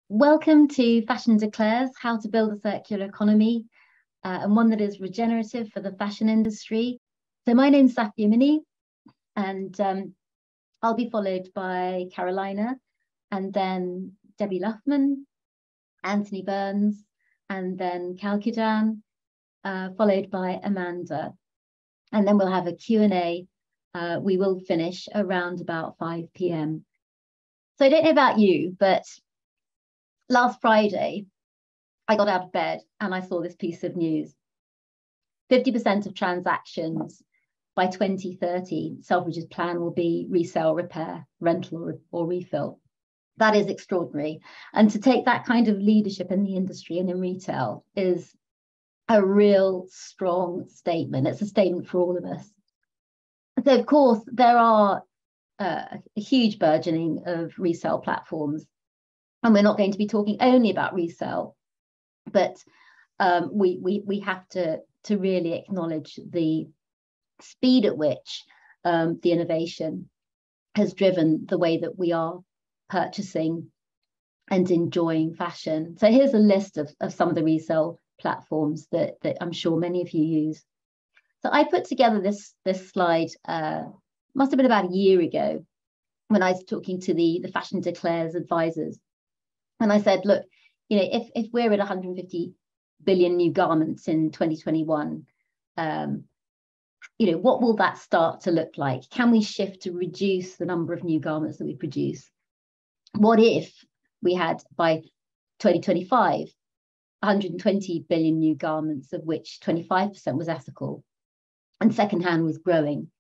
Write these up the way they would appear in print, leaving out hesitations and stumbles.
Welcome to Fashion Declares How to Build a Circular Economy and one that is regenerative for the fashion industry. So my name's Safia Mini, and I'll be followed by Carolina, and then Debbie Luffman, Anthony Burns, and then Kalkidan, followed by Amanda. And then we'll have a Q&A. We will finish around about 5 p.m. So I don't know about you, but last Friday, I got out of bed and I saw this piece of news. 50% of transactions by 2030, Selfridge's plan will be resale, repair, rental, or refill. That is extraordinary. And to take that kind of leadership in the industry and in retail is a real strong statement. It's a statement for all of us. So, of course, there are a huge burgeoning of resale platforms. And we're not going to be talking only about resale, but we have to really acknowledge the speed at which the innovation has driven the way that we are purchasing and enjoying fashion. So here's a list of some of the resale platforms that I'm sure many of you use. So I put together this slide, must have been about a year ago, when I was talking to the Fashion Declares advisors. And I said, look, if we're at 150 billion new garments in 2021, what will that start to look like? Can we shift to reduce the number of new garments that we produce? What if we had, by 2025, 120 billion new garments, of which 25% was ethical and secondhand was growing?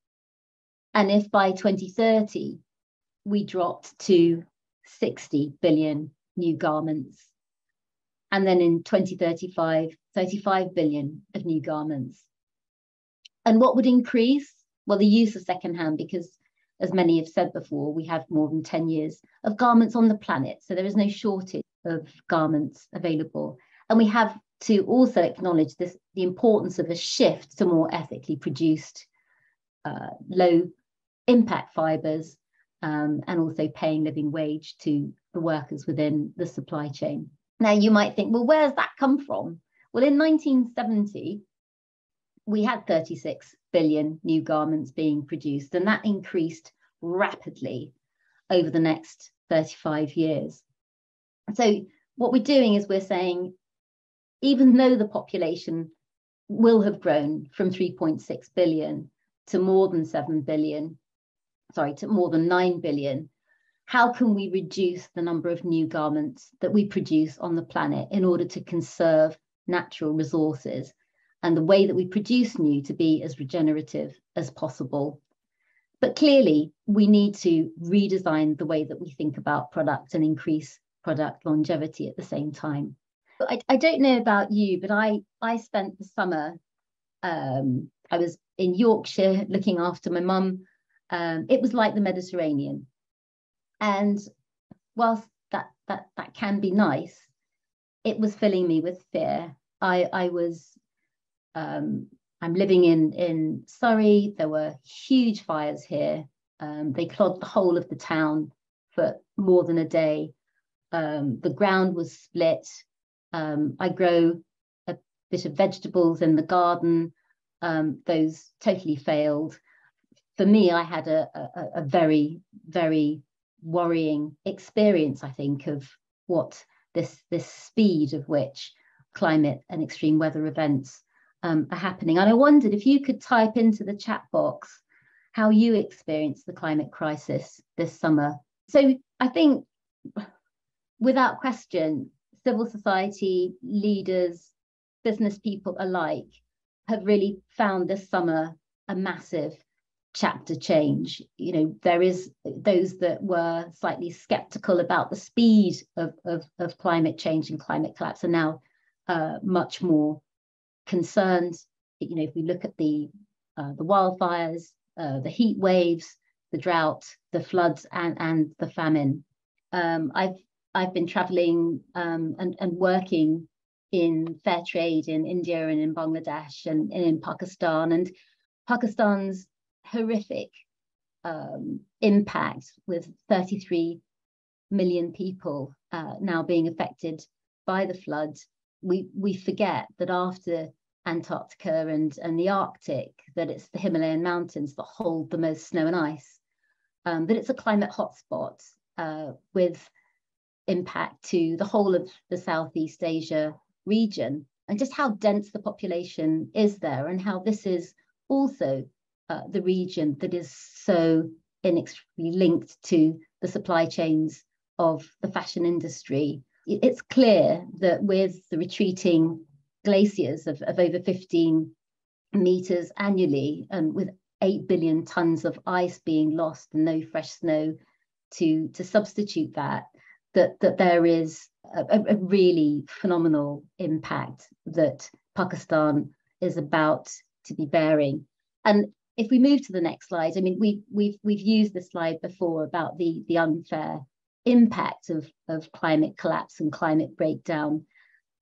And if by 2030, we dropped to 60 billion new garments, and then in 2035, 35 billion of new garments. And what would increase? Well, the use of secondhand, because as many have said before, we have more than 10 years of garments on the planet. So there is no shortage of garments available. And we have to also acknowledge the importance of a shift to more ethically produced, low impact fibers, and also paying living wage to the workers within the supply chain. Now, you might think, well, where's that come from? Well, in 1970, we had 36 billion new garments being produced, and that increased rapidly over the next 35 years. So what we're doing is we're saying, even though the population will have grown from 3.6 billion to more than 7 billion, to more than 9 billion, how can we reduce the number of new garments that we produce on the planet in order to conserve natural resources and the way that we produce new to be as regenerative as possible? But clearly, we need to redesign the way that we think about product and increase product longevity at the same time. I don't know about you, but I spent the summer, I was in Yorkshire looking after my mum. It was like the Mediterranean. And whilst that can be nice, it was filling me with fear. I'm living in Surrey. There were huge fires here. They clogged the whole of the town for more than a day. The ground was split. I grow a bit of vegetables in the garden. Those totally failed. For me, I had a very, very worrying experience, I think, of what this speed of which climate and extreme weather events are happening. And I wondered if you could type into the chat box how you experienced the climate crisis this summer. So I think, without question, civil society leaders, business people alike, have really found this summer a massive chapter change. There is those that were slightly skeptical about the speed of climate change and climate collapse are now much more concerned. If we look at the wildfires, the heat waves, the drought, the floods, and the famine. I've been traveling and working in fair trade in India and in Bangladesh and in Pakistan, and Pakistan's horrific impact with 33 million people now being affected by the flood, we forget that after Antarctica and the Arctic, that it's the Himalayan mountains that hold the most snow and ice, that it's a climate hotspot with impact to the whole of the Southeast Asia region, and just how dense the population is there, and how this is also the region that is so inextricably linked to the supply chains of the fashion industry. It's clear that with the retreating glaciers of over 15 meters annually, and with 8 billion tons of ice being lost and no fresh snow to substitute that there is a really phenomenal impact that Pakistan is about to be bearing. And if we move to the next slide, I mean, we've used this slide before about the unfair impact of climate collapse and climate breakdown.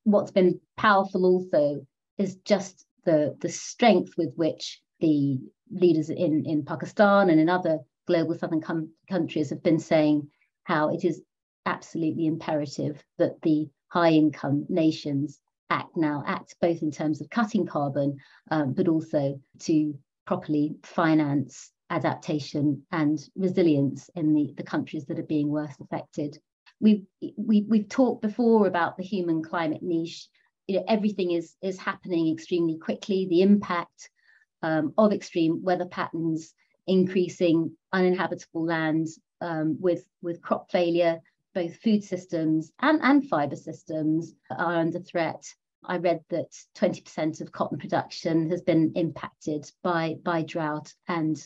What's been powerful also is just the strength with which the leaders in Pakistan and in other global southern countries have been saying how it is absolutely imperative that the high-income nations act both in terms of cutting carbon, but also to properly finance adaptation and resilience in the countries that are being worst affected. We've talked before about the human climate niche. Everything is happening extremely quickly. The impact of extreme weather patterns, increasing uninhabitable lands with crop failure, both food systems and fiber systems are under threat. I read that 20% of cotton production has been impacted by drought and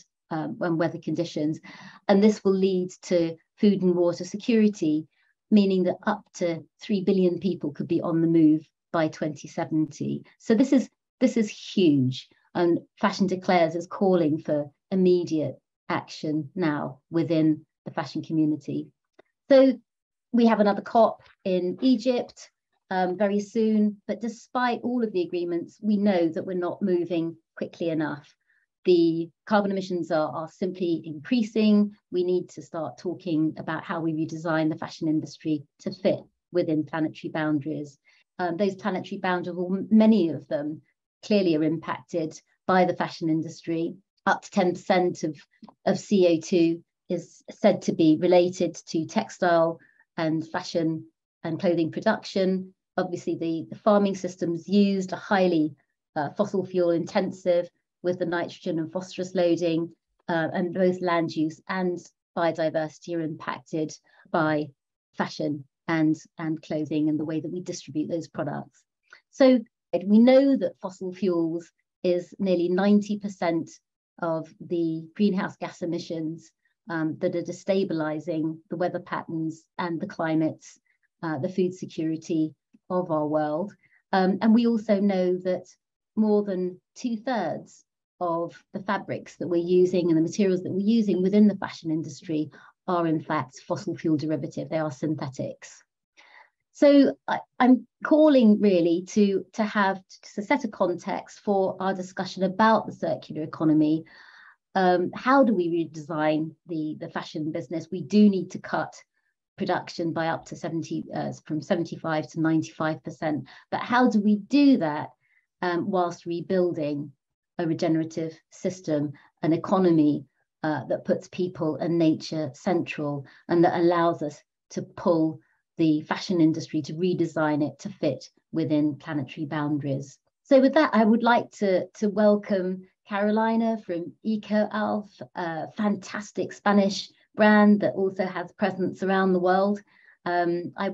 weather conditions. And this will lead to food and water security, meaning that up to 3 billion people could be on the move by 2070. So this is huge. And Fashion Declares is calling for immediate action now within the fashion community. So we have another COP in Egypt very soon, but despite all of the agreements, we know that we're not moving quickly enough. The carbon emissions are simply increasing. We need to start talking about how we redesign the fashion industry to fit within planetary boundaries. Those planetary boundaries, well, many of them clearly are impacted by the fashion industry. Up to 10% of CO2 is said to be related to textile and fashion and clothing production. Obviously, the farming systems used are highly fossil fuel intensive, with the nitrogen and phosphorus loading, and both land use and biodiversity are impacted by fashion and clothing and the way that we distribute those products. So we know that fossil fuels is nearly 90% of the greenhouse gas emissions that are destabilizing the weather patterns and the climates, the food security of our world. And we also know that more than 2/3 of the fabrics that we're using and the materials that we're using within the fashion industry are in fact fossil fuel derivative. They are synthetics. So I'm calling really to set a context for our discussion about the circular economy. How do we redesign the fashion business? We do need to cut production by up to from 75 to 95%. But how do we do that whilst rebuilding a regenerative system, an economy that puts people and nature central, and that allows us to pull the fashion industry to redesign it to fit within planetary boundaries? So with that, I would like to welcome Carolina from ECOALF, a fantastic Spanish brand that also has presence around the world. I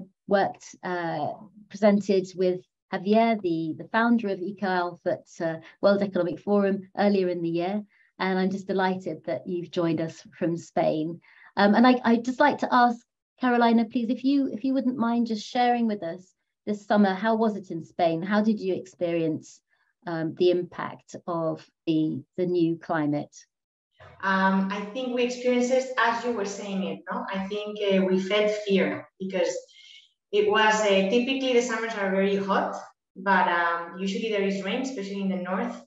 presented with Javier, the founder of ECOALF at World Economic Forum earlier in the year, and I'm just delighted that you've joined us from Spain. And I'd just like to ask Carolina, please, if you wouldn't mind just sharing with us this summer, how was it in Spain? How did you experience the impact of the new climate? I think we experienced it as you were saying it, no? I think we felt fear because it was typically the summers are very hot, but usually there is rain, especially in the north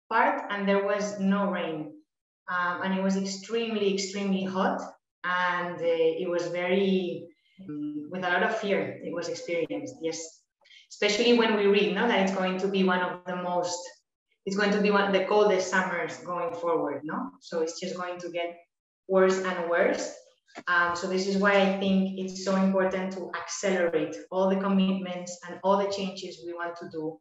part, and there was no rain. And it was extremely, extremely hot, and it was very with a lot of fear. It was experienced, yes. Especially when we read, no, that it's going to be one of the coldest summers going forward, no? So it's just going to get worse and worse. So this is why I think it's so important to accelerate all the commitments and all the changes we want to do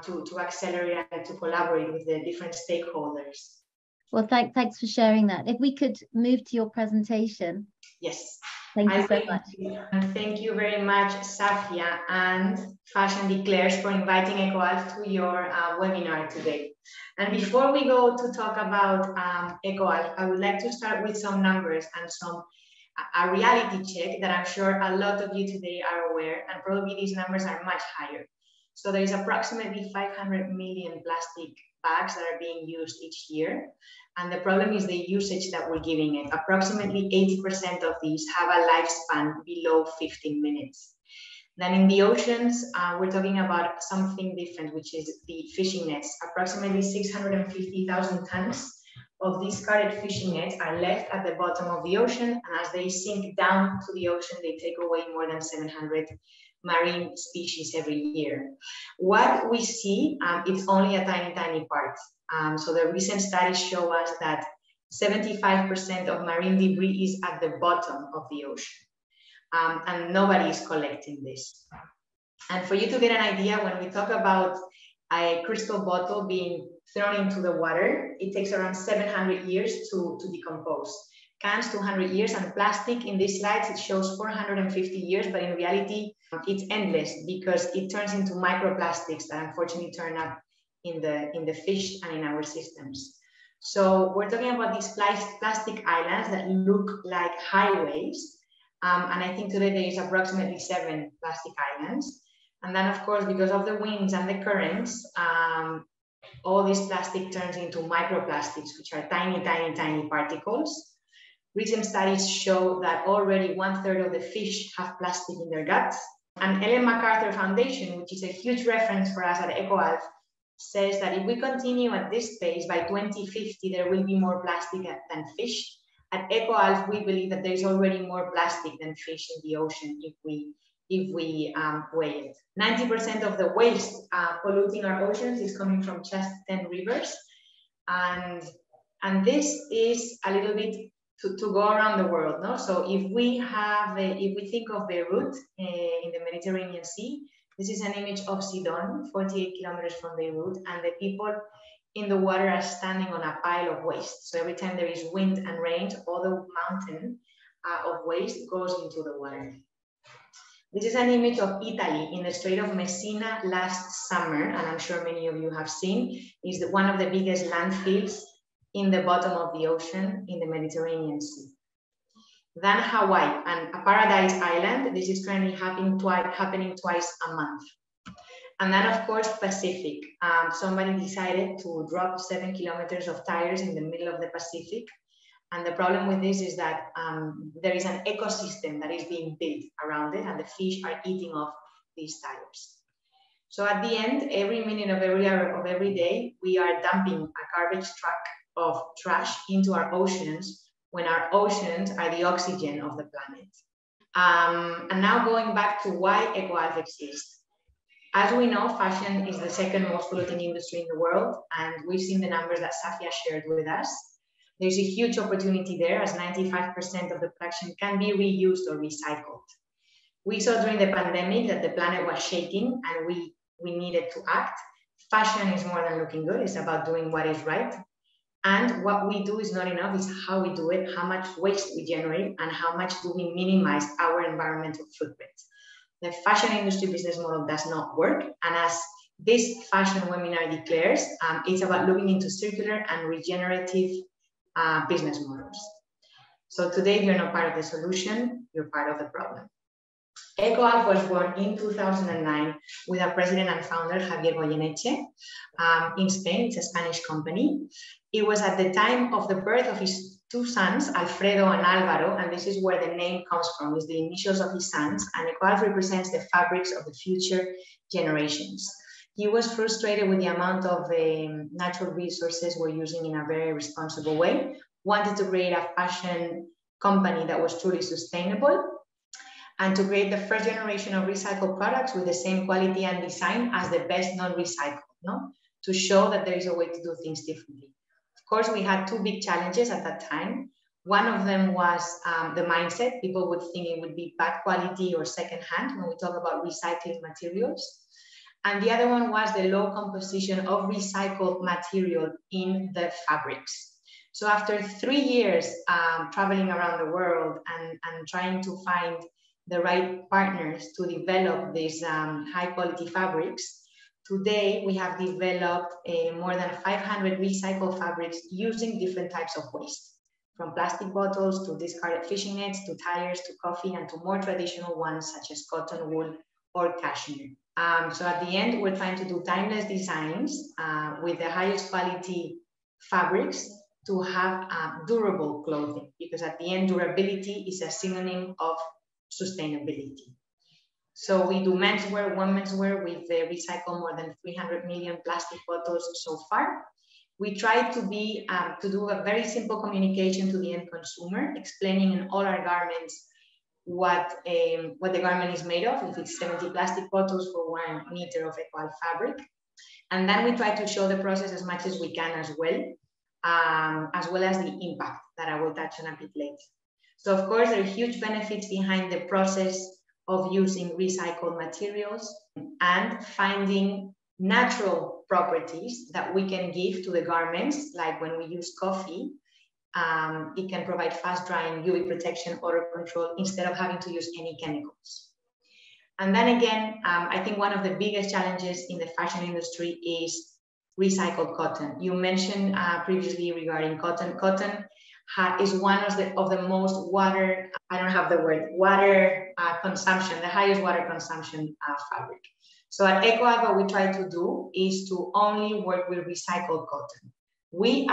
to accelerate and to collaborate with the different stakeholders. Well, thanks for sharing that. If we could move to your presentation. Yes. Thank you so much. And thank you very much, Safia and Fashion Declares, for inviting ECOALF to your webinar today. And before we go to talk about ECOALF, I would like to start with some numbers and a reality check that I'm sure a lot of you today are aware, and probably these numbers are much higher. So there is approximately 500 million plastic bags that are being used each year. And the problem is the usage that we're giving it. Approximately 80% of these have a lifespan below 15 minutes. Then in the oceans, we're talking about something different, which is the fishing nets. Approximately 650,000 tons of these carded fishing nets are left at the bottom of the ocean. And as they sink down to the ocean, they take away more than 700 marine species every year. What we see, it's only a tiny, tiny part. So the recent studies show us that 75% of marine debris is at the bottom of the ocean. And nobody is collecting this. And for you to get an idea, when we talk about a crystal bottle being thrown into the water, it takes around 700 years to decompose. Cans, 200 years, and plastic in these slides, it shows 450 years, but in reality, it's endless because it turns into microplastics that unfortunately turn up in the fish and in our systems. So we're talking about these plastic islands that look like highways. And I think today there is approximately 7 plastic islands. And then of course, because of the winds and the currents, all this plastic turns into microplastics, which are tiny, tiny, tiny particles. Recent studies show that already 1/3 of the fish have plastic in their guts. And Ellen MacArthur Foundation, which is a huge reference for us at ECOALF, says that if we continue at this pace, by 2050, there will be more plastic than fish. At ECOALF, we believe that there's already more plastic than fish in the ocean if we weigh it. 90% of the waste polluting our oceans is coming from just 10 rivers. And this is a little bit to go around the world, no? So if we think of Beirut in the Mediterranean Sea, this is an image of Sidon, 48 kilometers from Beirut, and the people in the water are standing on a pile of waste. So every time there is wind and rain, all the mountain of waste goes into the water. This is an image of Italy in the Strait of Messina last summer, and I'm sure many of you have seen, is one of the biggest landfills in the bottom of the ocean in the Mediterranean Sea. Then Hawaii, and a paradise island. This is currently happening twice a month. And then of course, Pacific. Somebody decided to drop 7 kilometers of tires in the middle of the Pacific. And the problem with this is that there is an ecosystem that is being built around it, and the fish are eating off these tires. So at the end, every minute of every hour of every day, we are dumping a garbage truck of trash into our oceans, when our oceans are the oxygen of the planet. And now going back to why ECOALF exists. As we know, fashion is the second most polluting industry in the world, and we've seen the numbers that Safia shared with us. There's a huge opportunity there, as 95% of the production can be reused or recycled. We saw during the pandemic that the planet was shaking and we needed to act. Fashion is more than looking good, it's about doing what is right. And what we do is not enough, it's how we do it, how much waste we generate, and how much do we minimize our environmental footprint. The fashion industry business model does not work. And as this fashion webinar declares, it's about looking into circular and regenerative business models. So today, you're not part of the solution, you're part of the problem. ECOALF was born in 2009 with our president and founder, Javier Goyeneche, in Spain. It's a Spanish company. It was at the time of the birth of his 2 sons, Alfredo and Alvaro, and this is where the name comes from, is the initials of his sons, and ECOALF represents the fabrics of the future generations. He was frustrated with the amount of natural resources we're using in a very responsible way, wanted to create a fashion company that was truly sustainable. and to create the first generation of recycled products with the same quality and design as the best non-recycled, no? To show that there is a way to do things differently. Of course, we had two big challenges at that time. One of them was the mindset. People would think it would be bad quality or secondhand when we talk about recycling materials. And the other one was the low composition of recycled material in the fabrics. So after 3 years traveling around the world and trying to find the right partners to develop these high quality fabrics, today we have developed more than 500 recycled fabrics using different types of waste, from plastic bottles to discarded fishing nets, to tires, to coffee, and to more traditional ones such as cotton, wool, or cashmere. So at the end, we're trying to do timeless designs with the highest quality fabrics to have durable clothing, because at the end, durability is a synonym of sustainability. So we do menswear, women's wear. We've recycled more than 300 million plastic bottles so far. We try to do a very simple communication to the end consumer, explaining in all our garments what the garment is made of, if it's 70 plastic bottles for 1 meter of ECOALF fabric. And then we try to show the process as much as we can as well as the impact that I will touch on a bit later. So of course, there are huge benefits behind the process of using recycled materials and finding natural properties that we can give to the garments, like when we use coffee, it can provide fast drying, UV protection, odor control, instead of having to use any chemicals. And then again, I think one of the biggest challenges in the fashion industry is recycled cotton. You mentioned previously regarding cotton. Cotton is one of the most water, consumption, the highest water consumption fabric. So at ECOALF, what we try to do is to only work with recycled cotton. We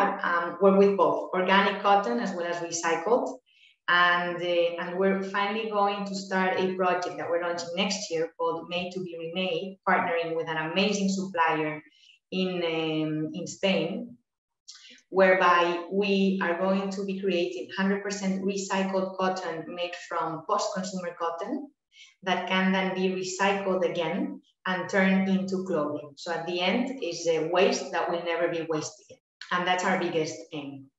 work with both organic cotton as well as recycled. And we're finally going to start a project that we're launching next year called Made to Be Remade, partnering with an amazing supplier in Spain, whereby we are going to be creating 100% recycled cotton made from post-consumer cotton that can then be recycled again and turned into clothing. So at the end is a waste that will never be wasted. And that's our biggest aim.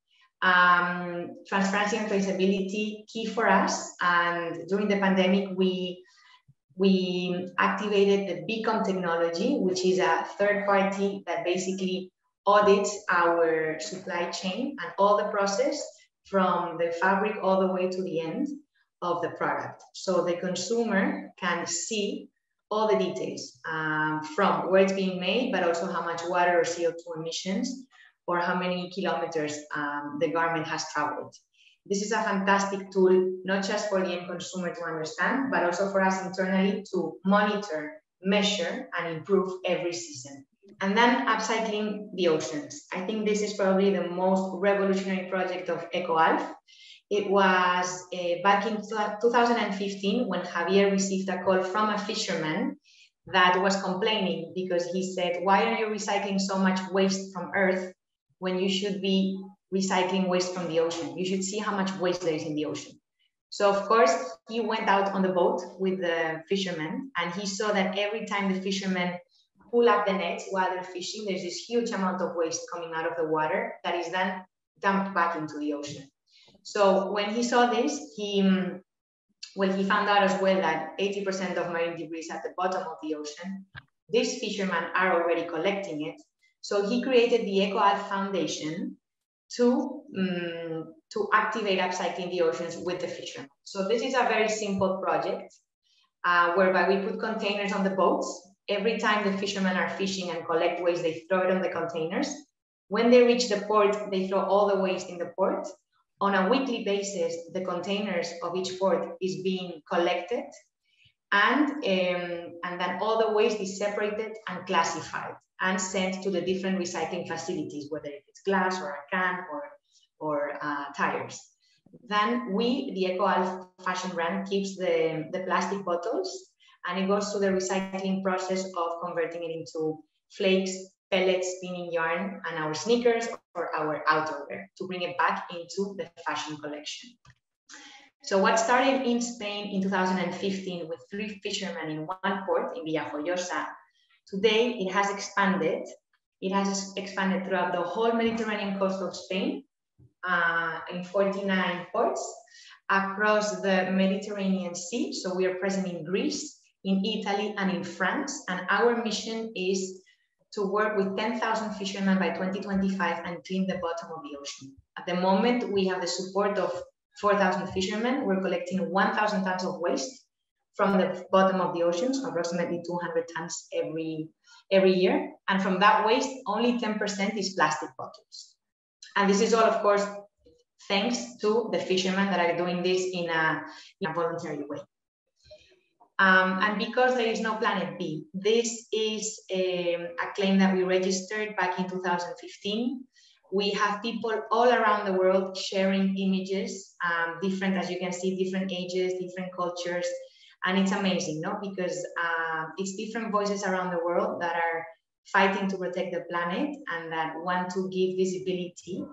Transparency and traceability, key for us. And during the pandemic, we activated the Beacon technology, which is a third party that basically audits our supply chain and all the process from the fabric all the way to the end of the product. So the consumer can see all the details from where it's being made, but also how much water or CO2 emissions or how many kilometers the garment has traveled. This is a fantastic tool, not just for the end consumer to understand, but also for us internally to monitor, measure, and improve every season. And then upcycling the oceans. I think this is probably the most revolutionary project of ECOALF. It was back in 2015 when Javier received a call from a fisherman that was complaining because he said, why are you recycling so much waste from Earth when you should be recycling waste from the ocean? You should see how much waste there is in the ocean. So of course, he went out on the boat with the fishermen and he saw that every time the fishermen pull up the nets while they're fishing, there's this huge amount of waste coming out of the water that is then dumped back into the ocean. So when he saw this, he found out as well that 80% of marine debris is at the bottom of the ocean. These fishermen are already collecting it. So he created the ECOALF Foundation to activate upcycling the oceans with the fishermen. So this is a very simple project whereby we put containers on the boats. Every time the fishermen are fishing and collect waste, they throw it on the containers. When they reach the port, they throw all the waste in the port. On a weekly basis, the containers of each port is being collected, and then all the waste is separated and classified and sent to the different recycling facilities, whether it's glass or a can or tires. Then the ECOALF fashion brand, keeps the plastic bottles, and it goes through the recycling process of converting it into flakes, pellets, spinning yarn, and our sneakers or our outerwear to bring it back into the fashion collection. So what started in Spain in 2015 with 3 fishermen in one port in Villajoyosa, today it has expanded. It has expanded throughout the whole Mediterranean coast of Spain, in 49 ports, across the Mediterranean Sea. So we are present in Greece, in Italy, and in France. And our mission is to work with 10,000 fishermen by 2025 and clean the bottom of the ocean. At the moment, we have the support of 4,000 fishermen. We're collecting 1,000 tons of waste from the bottom of the oceans, approximately 200 tons every year. And from that waste, only 10% is plastic bottles. And this is all, of course, thanks to the fishermen that are doing this in a voluntary way. And because there is no planet B, this is a claim that we registered back in 2015. We have people all around the world sharing images, different, as you can see, different ages, different cultures. And it's amazing, no? Because it's different voices around the world that are fighting to protect the planet and that want to give visibility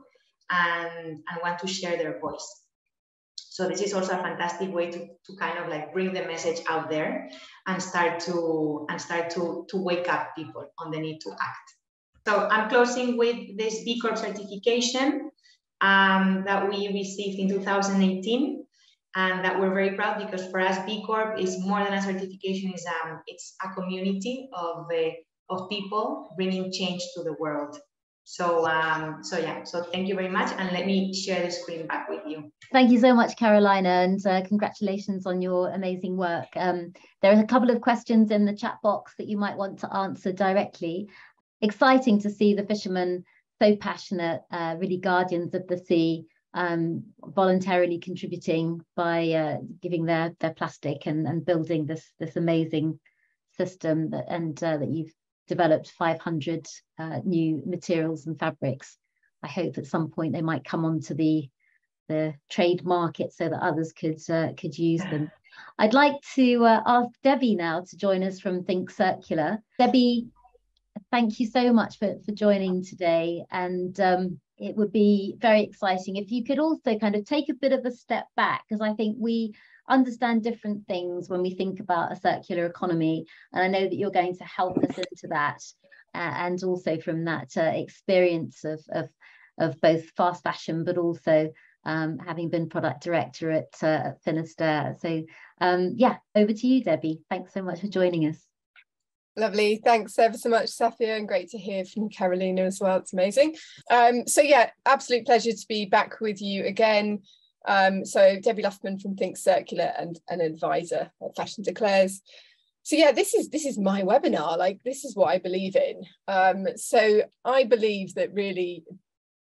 and want to share their voice. So this is also a fantastic way to kind of like bring the message out there and start to wake up people on the need to act. So I'm closing with this B Corp certification that we received in 2018, and that we're very proud because for us B Corp is more than a certification; it's a community of people bringing change to the world. So so thank you very much, and let me share the screen back with you. Thank you so much, Carolina, and congratulations on your amazing work. There are a couple of questions in the chat box that you might want to answer directly. Exciting to see the fishermen so passionate, really guardians of the sea, voluntarily contributing by giving their plastic and building this amazing system that you've developed 500 new materials and fabrics. I hope at some point they might come onto the trade market so that others could use them. I'd like to ask Debbie now to join us from ThinkCircular. Debbie, thank you so much for joining today, and it would be very exciting if you could also kind of take a bit of a step back, because I think we understand different things when we think about a circular economy, and I know that you're going to help us into that, and also from that experience of both fast fashion, but also having been product director at Finisterre. So yeah, over to you, Debbie. Thanks so much for joining us. Lovely, thanks ever so much, Safia, and great to hear from Carolina as well. It's amazing. So yeah, absolute pleasure to be back with you again. So Debbie Luffman from ThinkCircular and an advisor at Fashion Declares. So yeah, this is my webinar. Like, this is what I believe in. So I believe that really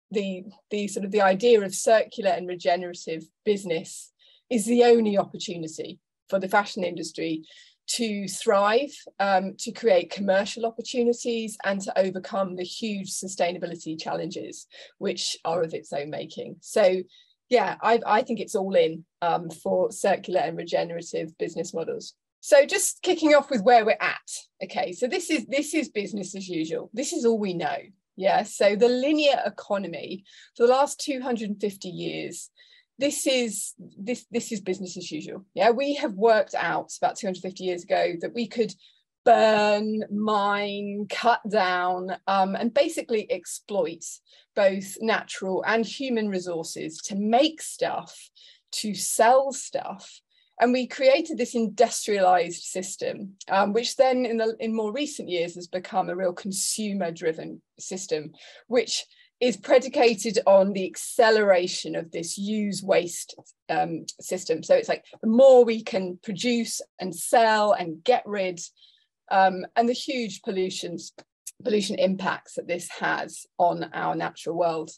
the sort of the idea of circular and regenerative business is the only opportunity for the fashion industry to thrive, to create commercial opportunities, and to overcome the huge sustainability challenges which are of its own making. So yeah, I think it's all in for circular and regenerative business models. So just kicking off with where we're at. Okay, so this is business as usual. This is all we know. Yeah, so the linear economy for the last 250 years, this is business as usual. Yeah, we have worked out about 250 years ago that we could burn, mine, cut down, and basically exploit both natural and human resources to make stuff, to sell stuff. And we created this industrialized system, which then in more recent years has become a real consumer-driven system, which is predicated on the acceleration of this use waste system. So it's like the more we can produce and sell and get rid, and the huge pollution impacts that this has on our natural world.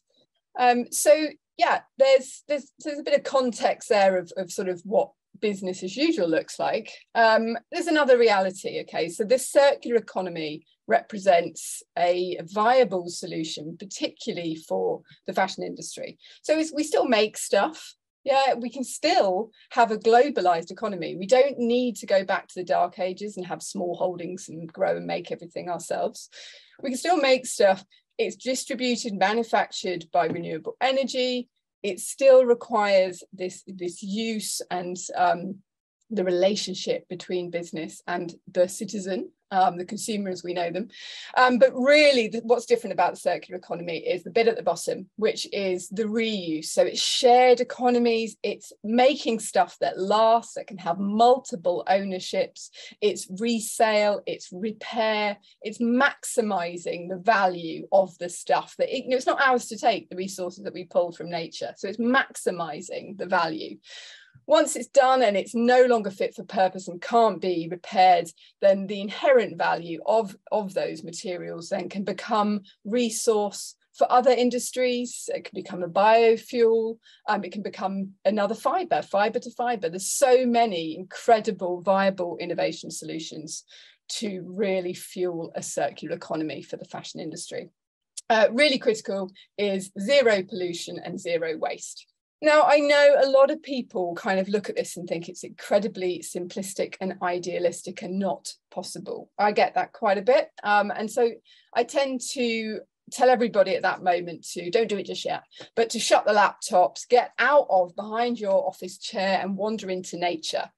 So yeah, there's a bit of context there of sort of what business as usual looks like. There's another reality. Okay, so this circular economy represents a viable solution, particularly for the fashion industry. So we still make stuff. Yeah, we can still have a globalized economy. We don't need to go back to the dark ages and have small holdings and grow and make everything ourselves. We can still make stuff. It's distributed, manufactured by renewable energy. it still requires this use and the relationship between business and the citizen, the consumer as we know them. But really what's different about the circular economy is the bit at the bottom, which is the reuse. So it's shared economies, it's making stuff that lasts, that can have multiple ownerships, it's resale, it's repair, it's maximizing the value of the stuff that it's not ours to take, the resources that we pull from nature. So it's maximizing the value. Once it's done and it's no longer fit for purpose and can't be repaired, then the inherent value of those materials then can become resource for other industries. It can become a biofuel, it can become another fiber to fiber. There's so many incredible viable innovation solutions to really fuel a circular economy for the fashion industry. Really critical is zero pollution and zero waste. Now, I know a lot of people kind of look at this and think it's incredibly simplistic and idealistic and not possible. I get that quite a bit. And so I tend to tell everybody at that moment to don't do it just yet, but to shut the laptops, get out of behind your office chair and wander into nature,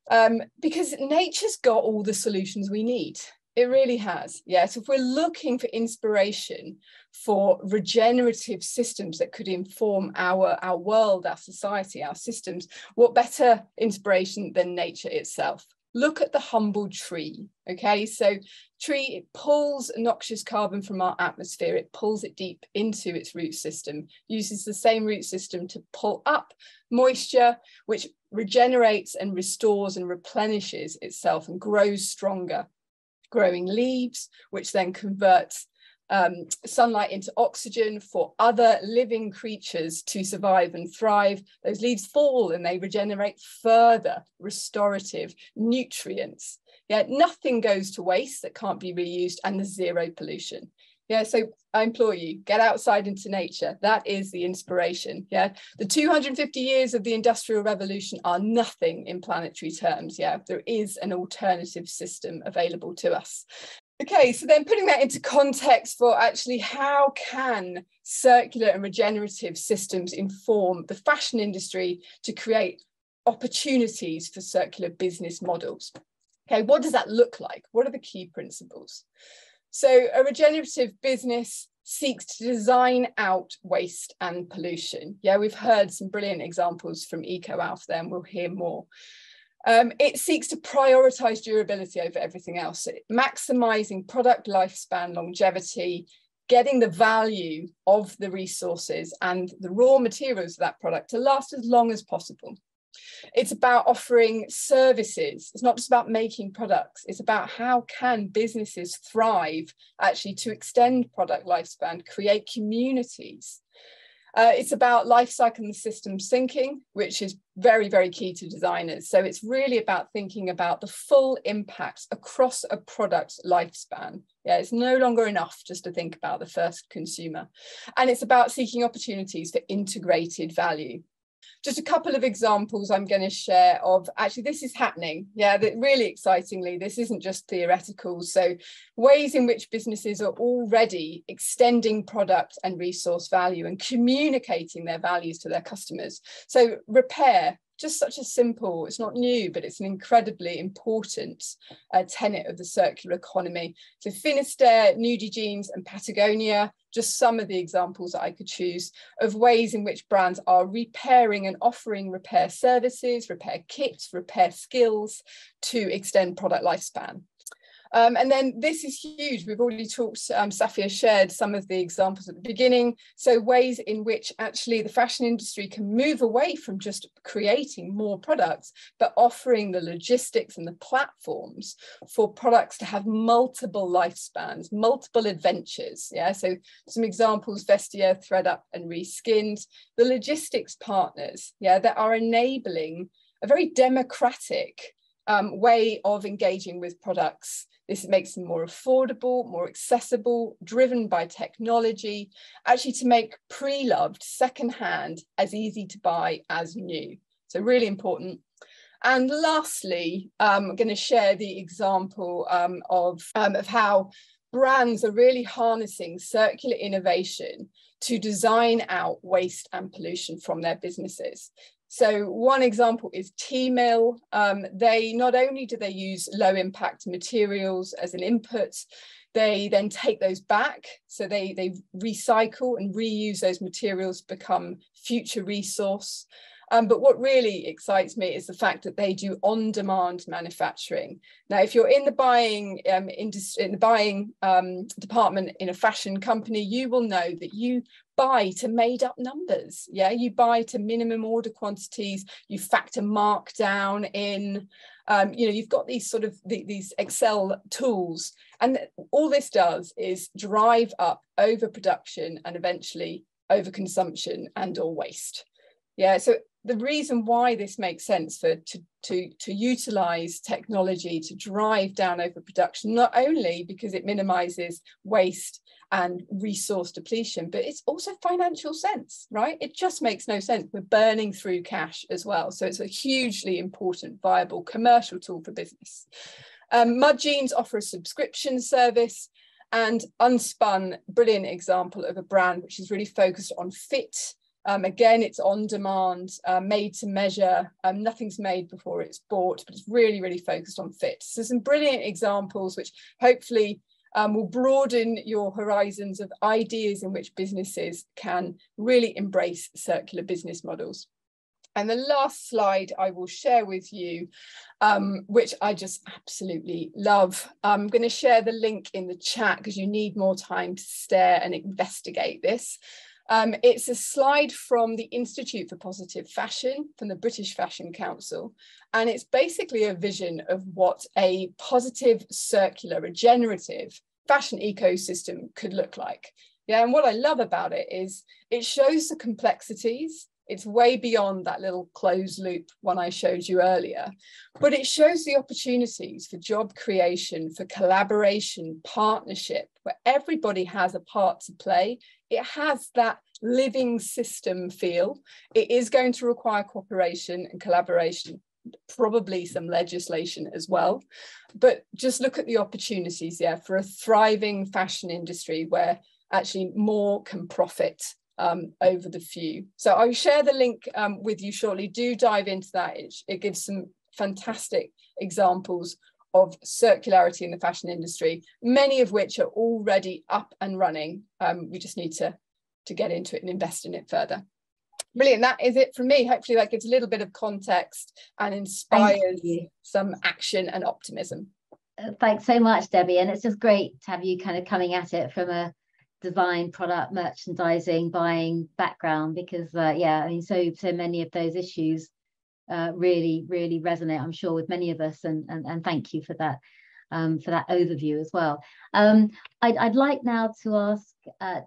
because nature's got all the solutions we need. It really has. Yes, if we're looking for inspiration for regenerative systems that could inform our world, our society, our systems, what better inspiration than nature itself? Look at the humble tree. Okay, so tree, it pulls noxious carbon from our atmosphere, it pulls it deep into its root system, uses the same root system to pull up moisture, which regenerates and restores and replenishes itself and grows stronger, growing leaves, which then converts sunlight into oxygen for other living creatures to survive and thrive. Those leaves fall and they regenerate further restorative nutrients. Yeah, nothing goes to waste that can't be reused, and there's zero pollution. Yeah, so I implore you, get outside into nature. That is the inspiration. Yeah, the 250 years of the Industrial Revolution are nothing in planetary terms. Yeah, there is an alternative system available to us. Okay, so then putting that into context for actually how can circular and regenerative systems inform the fashion industry to create opportunities for circular business models? Okay, what does that look like? What are the key principles? So a regenerative business seeks to design out waste and pollution. Yeah, we've heard some brilliant examples from ECOALF there, and we'll hear more. It seeks to prioritise durability over everything else, maximising product lifespan longevity, getting the value of the resources and the raw materials of that product to last as long as possible. It's about offering services. It's not just about making products. It's about how can businesses thrive actually to extend product lifespan, create communities. It's about life cycle and systems thinking, which is very, very key to designers. So it's really about thinking about the full impact across a product's lifespan. Yeah, it's no longer enough just to think about the first consumer. And it's about seeking opportunities for integrated value. Just a couple of examples I'm going to share of actually this is happening. Yeah, that really excitingly, this isn't just theoretical. So ways in which businesses are already extending product and resource value and communicating their values to their customers. So repair, just such a simple, it's not new, but it's an incredibly important tenet of the circular economy. So Finisterre, Nudie Jeans and Patagonia, just some of the examples that I could choose of ways in which brands are repairing and offering repair services, repair kits, repair skills to extend product lifespan. And then this is huge. We've already talked, Safia shared some of the examples at the beginning. So ways in which actually the fashion industry can move away from just creating more products, but offering the logistics and the platforms for products to have multiple lifespans, multiple adventures. Yeah, so some examples, Vestiaire, ThreadUp and Reskinned, the logistics partners, yeah, that are enabling a very democratic way of engaging with products. This makes them more affordable, more accessible, driven by technology, actually to make pre-loved secondhand as easy to buy as new. So really important. And lastly, I'm going to share the example of how brands are really harnessing circular innovation to design out waste and pollution from their businesses. So one example is T-Mill. They not only do they use low impact materials as an input, they then take those back. So they recycle and reuse those materials to become future resource. But what really excites me is the fact that they do on-demand manufacturing. Now, if you're in the buying department in a fashion company, you will know that you buy to made up numbers. Yeah, you buy to minimum order quantities. You factor markdown in. You've got these sort of these Excel tools, and all this does is drive up overproduction and eventually overconsumption and or waste. Yeah, so the reason why this makes sense to utilize technology to drive down overproduction, not only because it minimizes waste and resource depletion, but it's also financial sense, right? It just makes no sense. We're burning through cash as well. So it's a hugely important, viable commercial tool for business. Mud Jeans offer a subscription service, and Unspun, brilliant example of a brand which is really focused on fit. Again, it's on demand, made to measure. Nothing's made before it's bought, but it's really, really focused on fit. So some brilliant examples which hopefully will broaden your horizons of ideas in which businesses can really embrace circular business models. And the last slide I will share with you, which I just absolutely love. I'm going to share the link in the chat because you need more time to stare and investigate this. It's a slide from the Institute for Positive Fashion from the British Fashion Council, and it's basically a vision of what a positive, circular, regenerative fashion ecosystem could look like. Yeah, and what I love about it is it shows the complexities. It's way beyond that little closed loop one I showed you earlier, but it shows the opportunities for job creation, for collaboration, partnership, where everybody has a part to play. It has that living system feel. It is going to require cooperation and collaboration, probably some legislation as well. But just look at the opportunities there for a thriving fashion industry where actually more can profit over the few. So I'll share the link with you shortly. Do dive into that. It gives some fantastic examples of circularity in the fashion industry, many of which are already up and running. We just need to get into it and invest in it further. Brilliant. That is it from me. Hopefully that gives a little bit of context and inspires some action and optimism. Thanks so much, Debbie. And it's just great to have you kind of coming at it from a design, product, merchandising, buying background, because yeah, I mean, so many of those issues really resonate, I'm sure, with many of us, and thank you for that overview as well. I'd like now to ask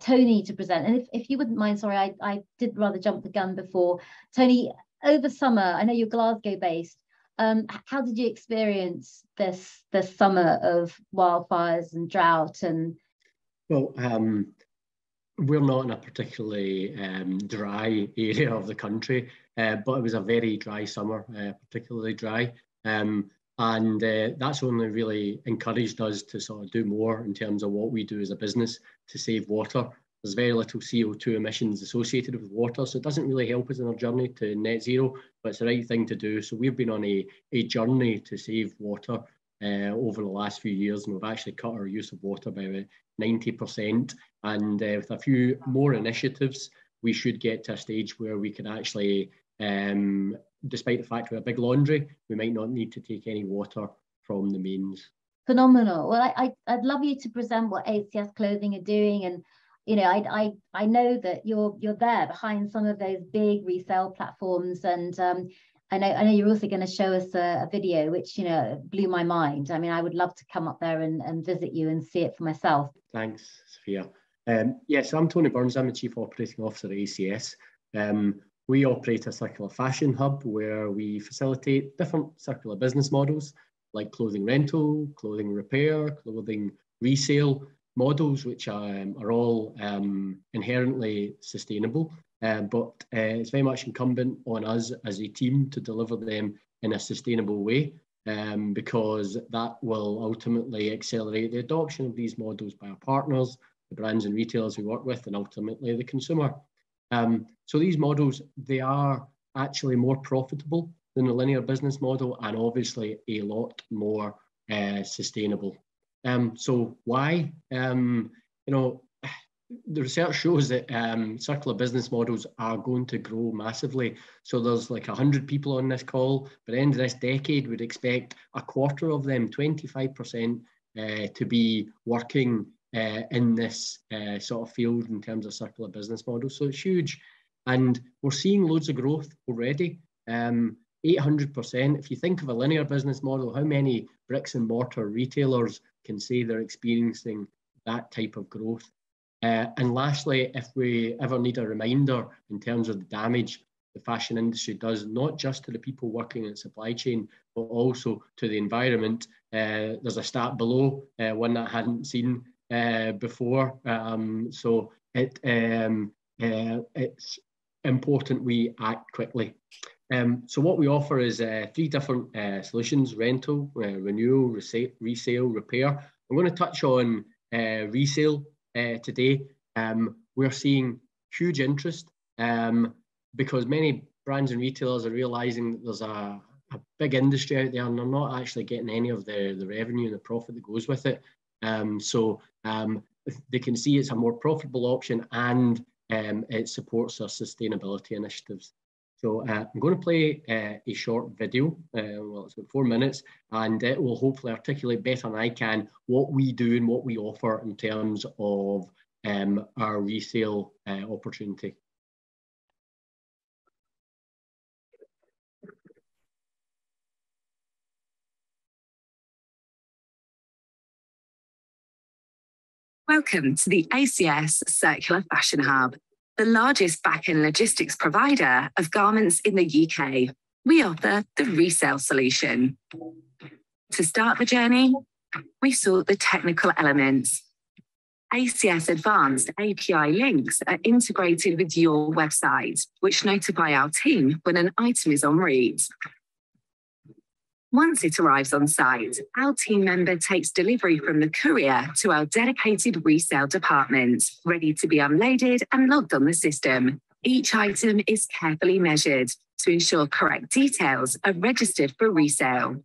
Tony to present, and if you wouldn't mind, sorry, I did rather jump the gun before. Tony, over summer, I know you're Glasgow based. How did you experience this summer of wildfires and drought? And well, we're not in a particularly dry area of the country, but it was a very dry summer, particularly dry. And that's only really encouraged us to sort of do more in terms of what we do as a business to save water. There's very little CO2 emissions associated with water, so it doesn't really help us in our journey to net zero, but it's the right thing to do. So we've been on a journey to save water over the last few years, and we've actually cut our use of water by about 90%. And with a few more initiatives, we should get to a stage where we can actually, despite the fact we have a big laundry, we might not need to take any water from the mains. Phenomenal. Well, I'd love you to present what ACS Clothing are doing, and you know, I know that you're there behind some of those big resale platforms, and I know you're also going to show us a video which, you know, blew my mind. I mean, I would love to come up there and visit you and see it for myself. Thanks, Sophia. Yes, I'm Tony Burns. I'm the Chief Operating Officer at ACS. We operate a circular fashion hub where we facilitate different circular business models like clothing rental, clothing repair, clothing resale models, which are all inherently sustainable. But it's very much incumbent on us as a team to deliver them in a sustainable way. because that will ultimately accelerate the adoption of these models by our partners, the brands and retailers we work with, and ultimately the consumer. So these models, they are actually more profitable than the linear business model, and obviously a lot more sustainable. So why? The research shows that circular business models are going to grow massively. So there's like 100 people on this call. By the end of this decade, we'd expect a quarter of them, 25%, to be working in this sort of field in terms of circular business models. So it's huge. And we're seeing loads of growth already. 800%. If you think of a linear business model, how many bricks and mortar retailers can say they're experiencing that type of growth? And lastly, if we ever need a reminder in terms of the damage the fashion industry does, not just to the people working in the supply chain, but also to the environment, there's a stat below, one that I hadn't seen before. So it's important we act quickly. So what we offer is 3 different solutions: rental, renewal, resale, repair. I'm going to touch on resale today. We're seeing huge interest because many brands and retailers are realizing that there's a big industry out there and they're not actually getting any of the revenue and the profit that goes with it. So they can see it's a more profitable option, and it supports their sustainability initiatives. So I'm going to play a short video, well, it's about 4 minutes, and it will hopefully articulate better than I can what we do and what we offer in terms of our resale opportunity. Welcome to the ACS Circular Fashion Hub, the largest back-end logistics provider of garments in the UK. We offer the resale solution. To start the journey, we sort the technical elements. ACS Advanced API links are integrated with your website, which notify our team when an item is en route. Once it arrives on site, our team member takes delivery from the courier to our dedicated resale department, ready to be unloaded and logged on the system. Each item is carefully measured to ensure correct details are registered for resale.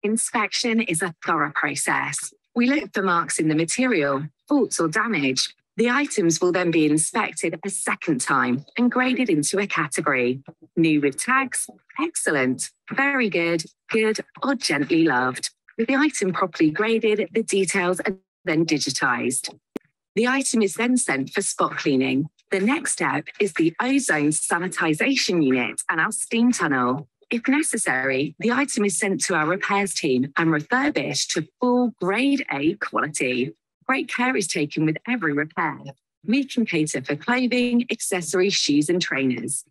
Inspection is a thorough process. We look for marks in the material, faults or damage. The items will then be inspected a second time and graded into a category. New with tags, excellent, very good, good, or gently loved. With the item properly graded, the details are then digitized. The item is then sent for spot cleaning. The next step is the ozone sanitization unit and our steam tunnel. If necessary, the item is sent to our repairs team and refurbished to full grade A quality. Great care is taken with every repair. We can cater for clothing, accessories, shoes, and trainers.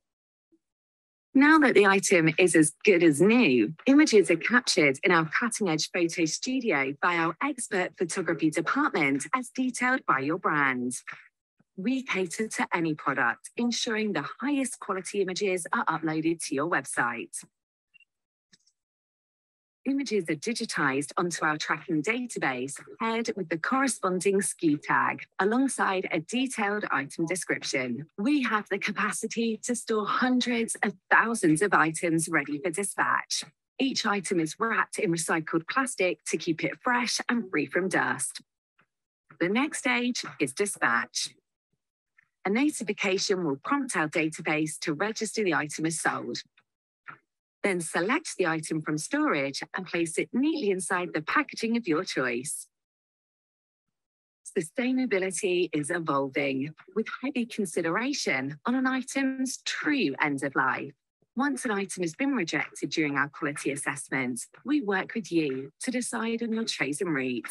Now that the item is as good as new, images are captured in our cutting-edge photo studio by our expert photography department as detailed by your brand. We cater to any product, ensuring the highest quality images are uploaded to your website. Images are digitized onto our tracking database, paired with the corresponding SKU tag, alongside a detailed item description. We have the capacity to store hundreds of thousands of items ready for dispatch. Each item is wrapped in recycled plastic to keep it fresh and free from dust. The next stage is dispatch. A notification will prompt our database to register the item as sold. Then select the item from storage and place it neatly inside the packaging of your choice. Sustainability is evolving, with heavy consideration on an item's true end of life. Once an item has been rejected during our quality assessment, we work with you to decide on your chosen route.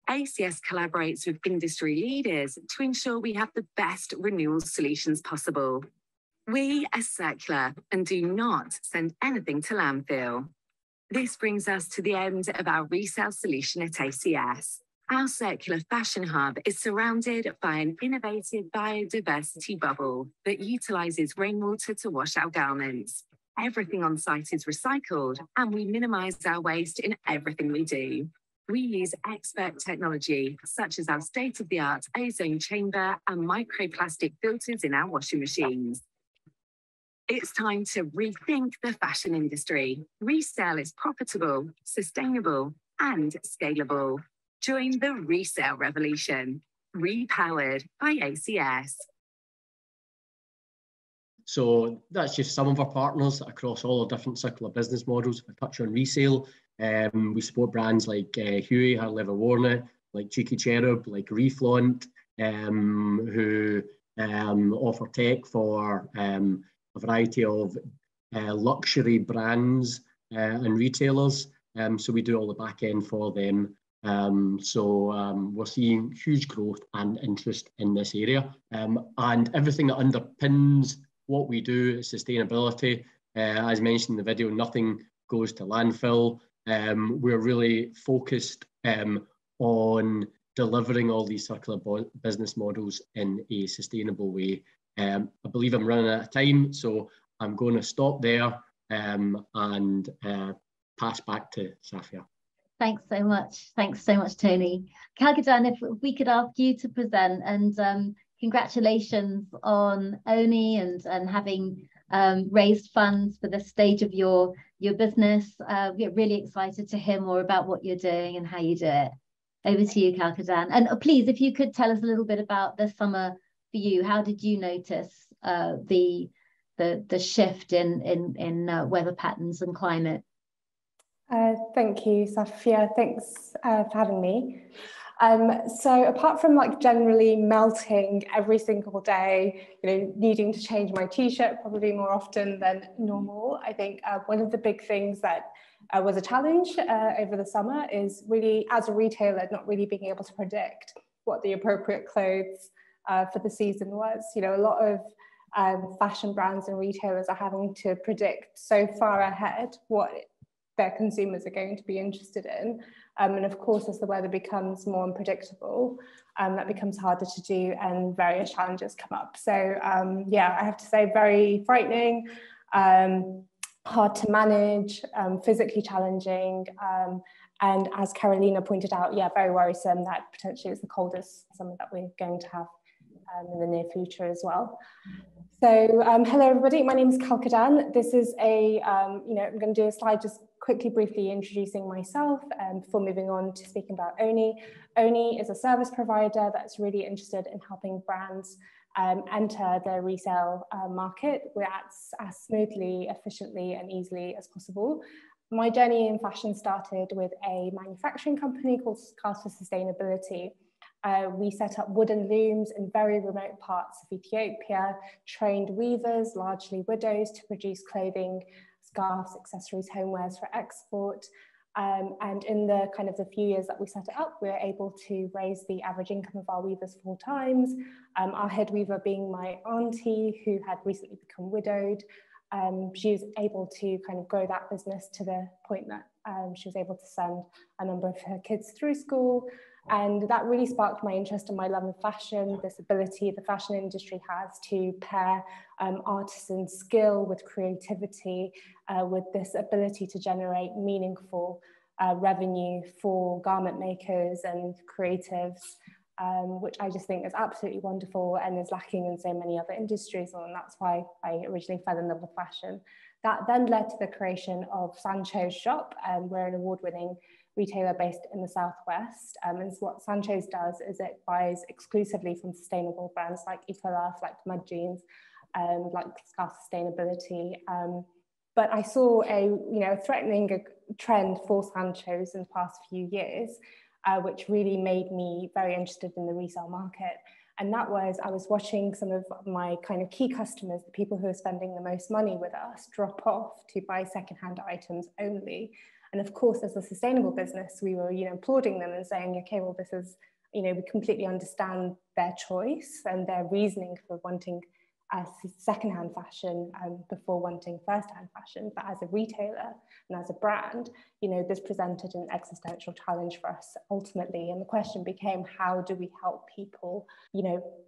ACS collaborates with industry leaders to ensure we have the best renewal solutions possible. We are circular and do not send anything to landfill. This brings us to the end of our resale solution at ACS. Our circular fashion hub is surrounded by an innovative biodiversity bubble that utilizes rainwater to wash our garments. Everything on site is recycled, and we minimise our waste in everything we do. We use expert technology, such as our state-of-the-art ozone chamber and microplastic filters in our washing machines. It's time to rethink the fashion industry. Resale is profitable, sustainable, and scalable. Join the resale revolution. Repowered by ACS. So that's just some of our partners across all our different circular business models. We touch on resale. We support brands like Huey, Hardly Ever Worn It, like Cheeky Cherub, like Reflaunt, who offer tech for a variety of luxury brands and retailers. So we do all the back end for them. We're seeing huge growth and interest in this area. And everything that underpins what we do is sustainability. As mentioned in the video, nothing goes to landfill. We're really focused on delivering all these circular business models in a sustainable way. I believe I'm running out of time, so I'm going to stop there and pass back to Safia. Thanks so much. Thanks so much, Tony. Kalkidan, if we could ask you to present, and congratulations on OWNI and having raised funds for this stage of your business. We're really excited to hear more about what you're doing and how you do it. Over to you, Kalkidan. And please, if you could tell us a little bit about this summer for you. How did you notice the shift in weather patterns and climate? Thank you, Safia. Thanks for having me. So apart from like generally melting every single day, needing to change my t-shirt probably more often than normal, I think one of the big things that was a challenge over the summer is really, as a retailer, not really being able to predict what the appropriate clothes for the season was. A lot of fashion brands and retailers are having to predict so far ahead what their consumers are going to be interested in. And of course, as the weather becomes more unpredictable, that becomes harder to do and various challenges come up. So yeah, I have to say very frightening, hard to manage, physically challenging. And as Carolina pointed out, yeah, very worrisome that potentially it's the coldest summer that we're going to have in the near future as well. So hello everybody, my name is Kalkidan. This is I'm going to do a slide just quickly briefly introducing myself before moving on to speaking about OWNI. OWNI is a service provider that's really interested in helping brands enter the resale market as smoothly, efficiently and easily as possible. My journey in fashion started with a manufacturing company called Cast for Sustainability. We set up wooden looms in very remote parts of Ethiopia, trained weavers, largely widows, to produce clothing, scarves, accessories, homewares for export. And in the few years that we set it up, we were able to raise the average income of our weavers 4 times. Our head weaver being my auntie, who had recently become widowed. She was able to grow that business to the point that she was able to send a number of her kids through school. And that really sparked my interest and my love of fashion, this ability the fashion industry has to pair artisan skill with creativity, with this ability to generate meaningful revenue for garment makers and creatives, which I just think is absolutely wonderful and is lacking in so many other industries. And that's why I originally fell in love with fashion. That then led to the creation of Sancho's shop. We're an award-winning retailer based in the Southwest. And what Sancho's does is it buys exclusively from sustainable brands like ECOALF, like Mud Jeans, like Scarf Sustainability. But I saw a threatening trend for Sancho's in the past few years, which really made me very interested in the resale market. And that was, I was watching some of my key customers, the people who are spending the most money with us, drop off to buy secondhand items only. And of course, as a sustainable business, we were applauding them and saying, okay, well, this is, we completely understand their choice and their reasoning for wanting secondhand fashion before wanting firsthand fashion. But as a retailer and as a brand, this presented an existential challenge for us ultimately. And the question became, how do we help people,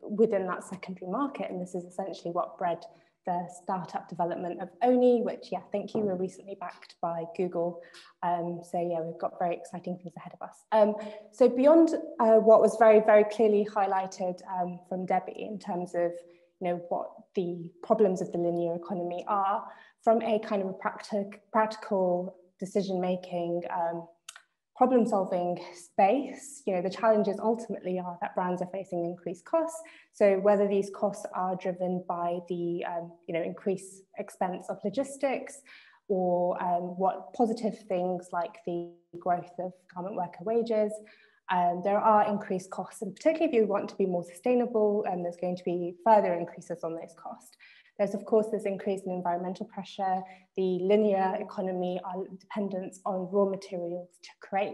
within that secondary market? And this is essentially what bred the startup development of OWNI, which, yeah, thank you, we're recently backed by Google. So yeah, we've got very exciting things ahead of us. So beyond what was very, very clearly highlighted from Debbie in terms of, you know, what the problems of the linear economy are, from a kind of a practical decision-making, problem-solving space, you know, the challenges ultimately are that brands are facing increased costs. So whether these costs are driven by the, you know, increased expense of logistics, or what positive things like the growth of garment worker wages, there are increased costs, and particularly if you want to be more sustainable, there's going to be further increases on those costs. There's, of course, this increase in environmental pressure. The linear economy, our dependence on raw materials to create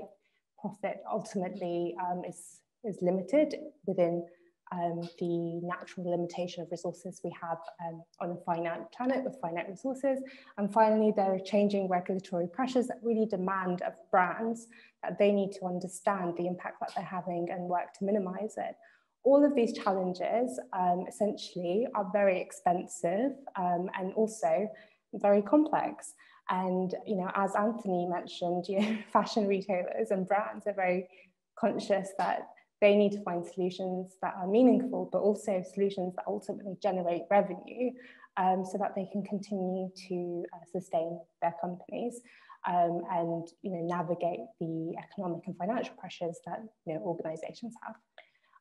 profit ultimately is limited within the natural limitation of resources we have on a finite planet with finite resources. And finally, there are changing regulatory pressures that really demand of brands that they need to understand the impact that they're having and work to minimize it. All of these challenges essentially are very expensive and also very complex. And, you know, as Anthony mentioned, you know, fashion retailers and brands are very conscious that they need to find solutions that are meaningful, but also solutions that ultimately generate revenue so that they can continue to sustain their companies and, you know, navigate the economic and financial pressures that, you know, organizations have.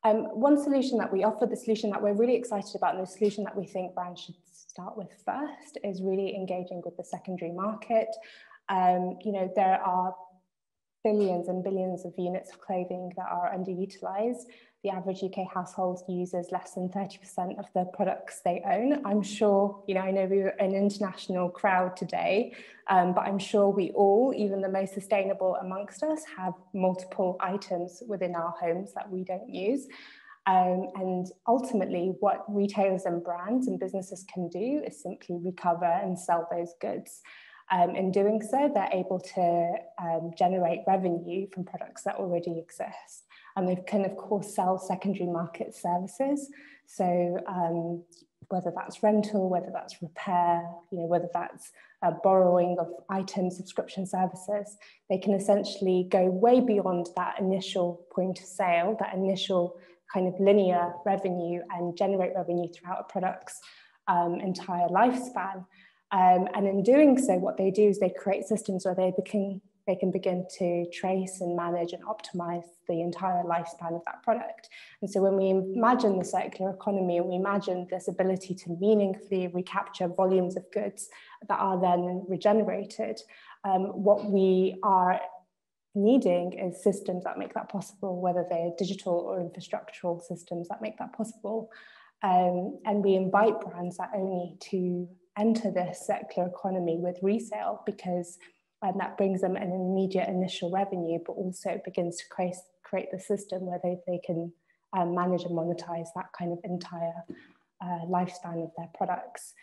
One solution that we offer, the solution that we're really excited about, and the solution that we think brands should start with first, is really engaging with the secondary market. You know, there are billions and billions of units of clothing that are underutilized. The average UK household uses less than 30% of the products they own. I'm sure, you know, I know we're an international crowd today, but I'm sure we all, even the most sustainable amongst us, have multiple items within our homes that we don't use. And ultimately, what retailers and brands and businesses can do is simply recover and sell those goods. In doing so, they're able to generate revenue from products that already exist. And they can, of course, sell secondary market services. So whether that's rental, whether that's repair, you know, whether that's borrowing of items, subscription services, they can essentially go way beyond that initial point of sale, that initial kind of linear revenue, and generate revenue throughout a product's entire lifespan. And in doing so, what they do is they create systems where they can begin to trace and manage and optimize the entire lifespan of that product. And so when we imagine the circular economy, and we imagine this ability to meaningfully recapture volumes of goods that are then regenerated, what we are needing is systems that make that possible, whether they're digital or infrastructural systems that make that possible. And we invite brands that only to enter this circular economy with resale, because that brings them an immediate initial revenue, but also begins to create the system where they can manage and monetize that kind of entire lifespan of their products,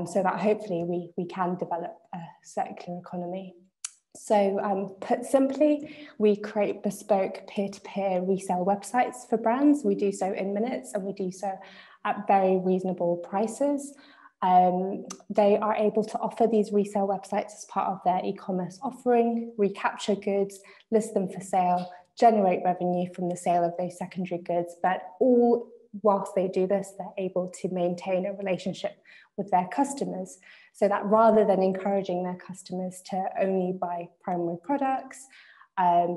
so that hopefully we can develop a circular economy. So put simply, we create bespoke peer-to-peer resale websites for brands. We do so in minutes, and we do so at very reasonable prices. They are able to offer these resale websites as part of their e-commerce offering, recapture goods, list them for sale, generate revenue from the sale of those secondary goods, but all whilst they do this, they're able to maintain a relationship with their customers, so that rather than encouraging their customers to only buy primary products,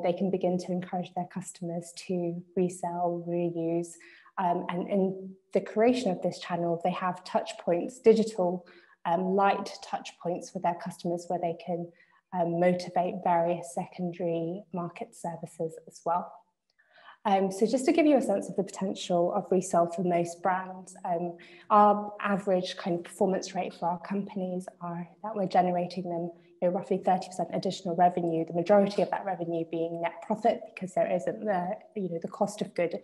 they can begin to encourage their customers to resell, reuse, and in the creation of this channel, they have touch points, digital light touch points with their customers, where they can motivate various secondary market services as well. So just to give you a sense of the potential of resale for most brands, our average kind of performance rate for our companies are that we're generating them, you know, roughly 30% additional revenue, the majority of that revenue being net profit, because there isn't the, you know, the cost of good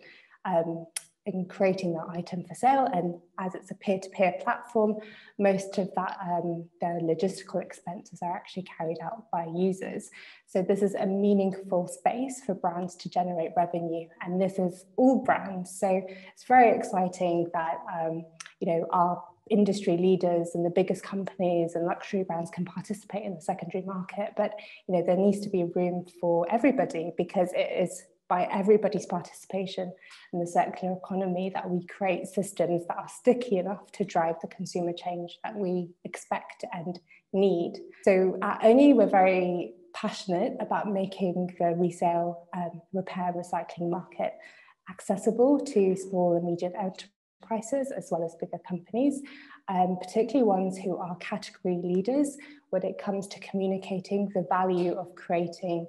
in creating that item for sale. And as it's a peer-to-peer platform, most of that, the logistical expenses are actually carried out by users. So this is a meaningful space for brands to generate revenue. And this is all brands. So it's very exciting that, you know, our industry leaders and the biggest companies and luxury brands can participate in the secondary market, but there needs to be room for everybody, because it is by everybody's participation in the circular economy that we create systems that are sticky enough to drive the consumer change that we expect and need. So at OWNI, we're very passionate about making the resale, repair, recycling market accessible to small and medium enterprises as well as bigger companies, particularly ones who are category leaders when it comes to communicating the value of creating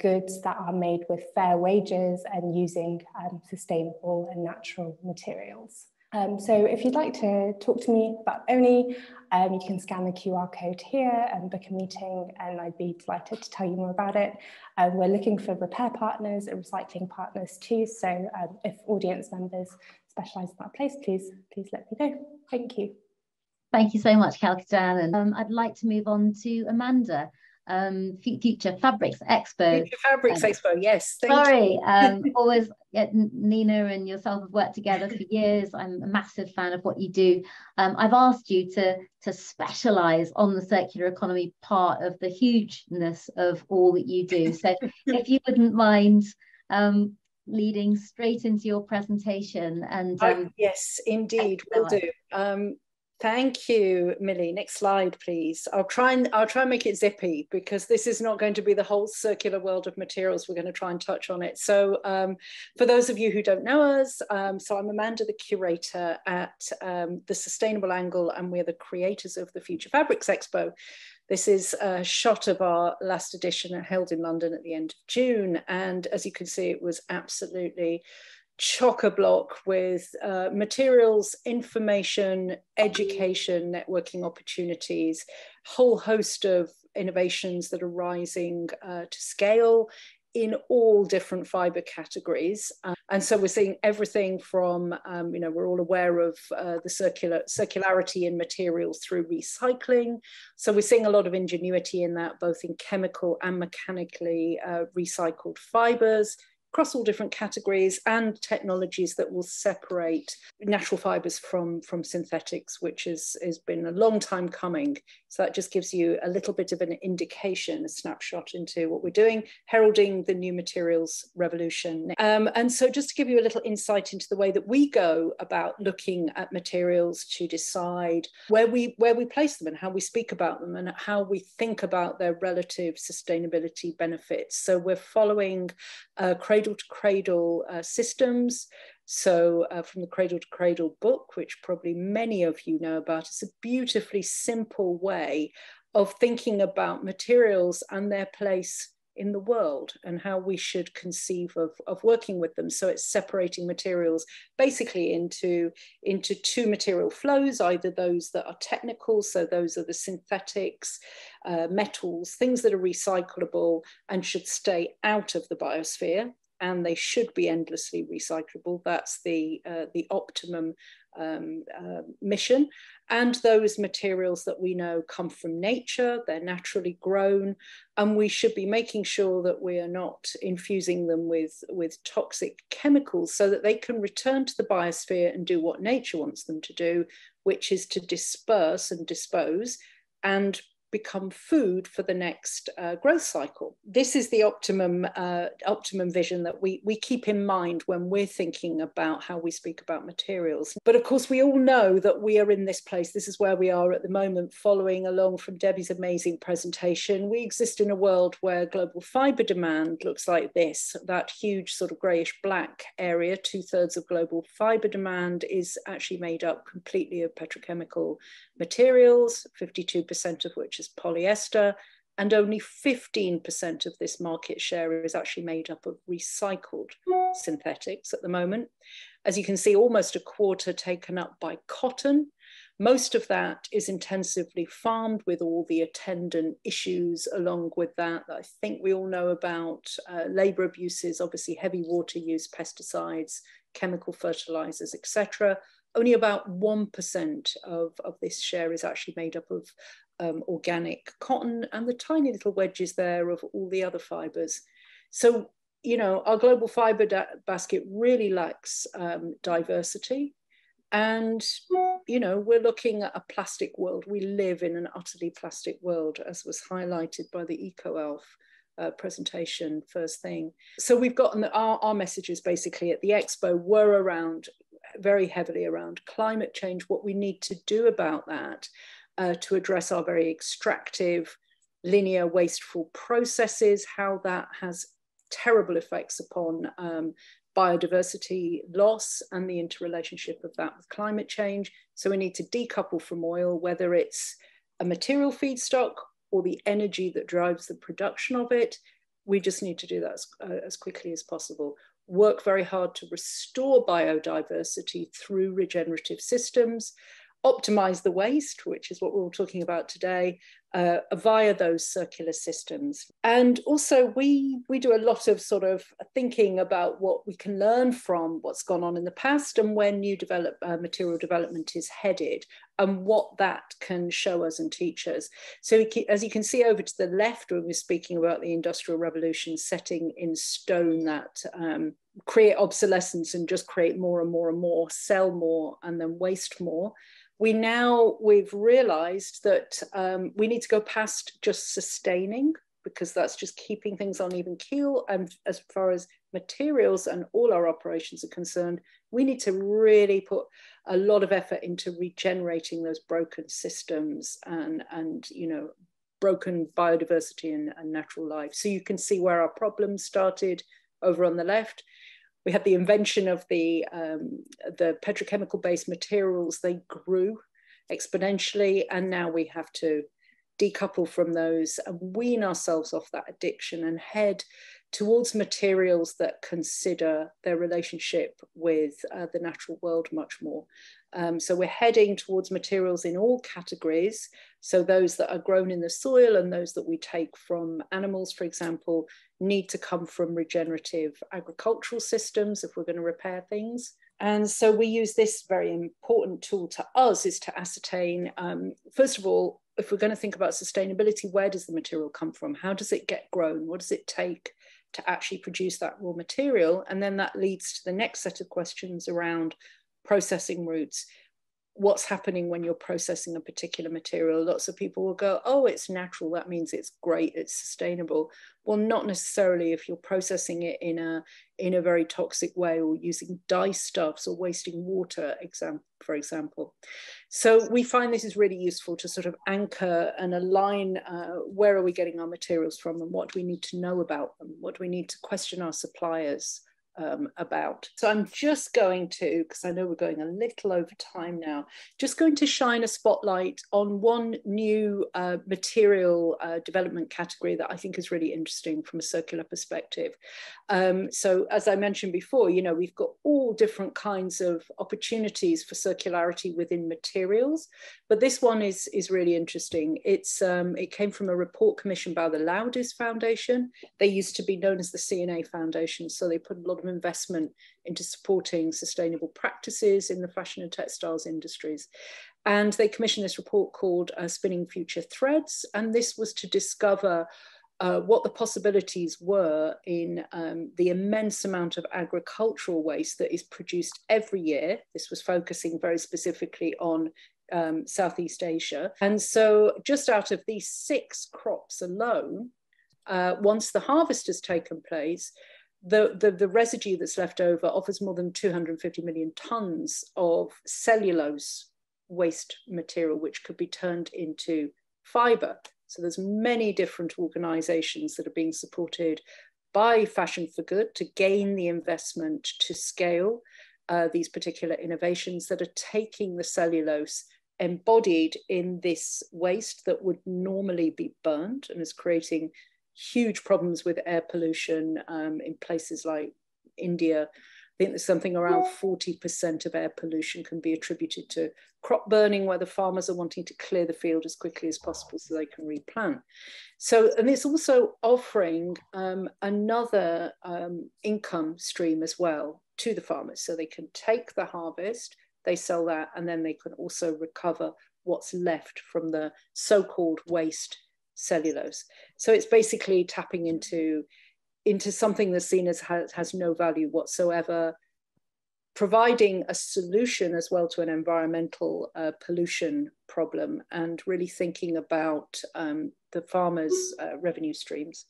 goods that are made with fair wages and using sustainable and natural materials. So if you'd like to talk to me about OWNI, you can scan the QR code here and book a meeting, and I'd be delighted to tell you more about it. We're looking for repair partners and recycling partners too, so if audience members specialise in that place, please let me know. Thank you. Thank you so much, Kalkidan. And I'd like to move on to Amanda. Future Fabrics Expo. Future Fabrics Expo, yes. Sorry, always Nina and yourself have worked together for years. I'm a massive fan of what you do. I've asked you to specialize on the circular economy part of the hugeness of all that you do. So if you wouldn't mind leading straight into your presentation. And yes, indeed, will do. Thank you, Millie. Next slide, please. I'll try and make it zippy, because this is not going to be the whole circular world of materials. We're going to try and touch on it. So for those of you who don't know us, so I'm Amanda, the curator at the Sustainable Angle, and we're the creators of the Future Fabrics Expo. This is a shot of our last edition held in London at the end of June. And as you can see, it was absolutely chock-a-block with materials, information, education, networking opportunities, whole host of innovations that are rising to scale in all different fiber categories. And so we're seeing everything from, we're all aware of the circularity in materials through recycling. So we're seeing a lot of ingenuity in that, both in chemical and mechanically recycled fibers, across all different categories, and technologies that will separate natural fibers from synthetics, which has been a long time coming. So that just gives you a little bit of an indication, a snapshot into what we're doing, heralding the new materials revolution. And so just to give you a little insight into the way that we go about looking at materials to decide where we place them and how we speak about them and how we think about their relative sustainability benefits. So we're following cradle to cradle systems. So from the Cradle to Cradle book, which probably many of you know about, it's a beautifully simple way of thinking about materials and their place in the world and how we should conceive of working with them. So it's separating materials basically into two material flows, either those that are technical, so those are the synthetics, metals, things that are recyclable and should stay out of the biosphere, and they should be endlessly recyclable. That's the optimum mission. And those materials that we know come from nature, they're naturally grown, and we should be making sure that we are not infusing them with toxic chemicals so that they can return to the biosphere and do what nature wants them to do, which is to disperse and dispose and become food for the next growth cycle. This is the optimum vision that we keep in mind when we're thinking about how we speak about materials. But of course, we all know that we are in this place. This is where we are at the moment, following along from Debbie's amazing presentation. We exist in a world where global fiber demand looks like this, that huge sort of greyish black area. 2/3 of global fiber demand is actually made up completely of petrochemical materials, 52% of which is polyester, and only 15% of this market share is actually made up of recycled synthetics at the moment. As you can see, almost a quarter taken up by cotton. Most of that is intensively farmed with all the attendant issues along with that. I think we all know about labour abuses, obviously heavy water use, pesticides, chemical fertilizers, etc. Only about 1% of this share is actually made up of organic cotton, and the tiny little wedges there of all the other fibers. So, our global fiber basket really lacks diversity. And you know, we're looking at a plastic world. We live in an utterly plastic world, as was highlighted by the ECOALF presentation first thing. So we've gotten our messages basically at the Expo were around, very heavily around climate change, what we need to do about that to address our very extractive, linear, wasteful processes, how that has terrible effects upon biodiversity loss and the interrelationship of that with climate change. So we need to decouple from oil, whether it's a material feedstock or the energy that drives the production of it. We just need to do that as quickly as possible. Work very hard to restore biodiversity through regenerative systems, optimize the waste, which is what we're all talking about today, via those circular systems. And also we do a lot of sort of thinking about what we can learn from what's gone on in the past and where new material development is headed and what that can show us and teach us. So as you can see over to the left, when we're speaking about the Industrial Revolution setting in stone that create obsolescence and just create more and more and more, sell more and then waste more. We've realized that we need to go past just sustaining, because that's just keeping things on even keel. And as far as materials and all our operations are concerned, we need to really put a lot of effort into regenerating those broken systems and you know, broken biodiversity and natural life. So you can see where our problems started over on the left. We had the invention of the petrochemical-based materials. They grew exponentially, and now we have to decouple from those and wean ourselves off that addiction and head towards materials that consider their relationship with the natural world much more. So we're heading towards materials in all categories. So those that are grown in the soil and those that we take from animals, for example, need to come from regenerative agricultural systems if we're going to repair things. And so we use this very important tool to us is to ascertain, first of all, if we're going to think about sustainability, where does the material come from? How does it get grown? What does it take to actually produce that raw material? And then that leads to the next set of questions around processing routes. What's happening when you're processing a particular material? Lots of people will go, oh, it's natural, that means it's great, it's sustainable. Well, not necessarily if you're processing it in a very toxic way or using dye stuffs or wasting water, for example. So we find this is really useful to sort of anchor and align where are we getting our materials from and what do we need to know about them? What do we need to question our suppliers about? So I'm just going to, because I know we're going a little over time now, just going to shine a spotlight on one new material development category that I think is really interesting from a circular perspective. So as I mentioned before, you know, we've got all different kinds of opportunities for circularity within materials, but this one is really interesting. It came from a report commissioned by the Laudes Foundation. They used to be known as the CNA Foundation, so they put a lot of investment into supporting sustainable practices in the fashion and textiles industries. And they commissioned this report called Spinning Future Threads. And this was to discover what the possibilities were in the immense amount of agricultural waste that is produced every year. This was focusing very specifically on Southeast Asia. And so just out of these 6 crops alone, once the harvest has taken place, the residue that's left over offers more than 250 million tons of cellulose waste material, which could be turned into fiber. So there's many different organizations that are being supported by Fashion for Good to gain the investment to scale these particular innovations that are taking the cellulose embodied in this waste that would normally be burned and is creating huge problems with air pollution in places like India. I think there's something around 40% of air pollution can be attributed to crop burning, where the farmers are wanting to clear the field as quickly as possible so they can replant. So, and it's also offering another income stream as well to the farmers. So they can take the harvest, they sell that, and then they can also recover what's left from the so-called waste cellulose. So it's basically tapping into something that's seen as has no value whatsoever, providing a solution as well to an environmental pollution problem, and really thinking about the farmers' revenue streams.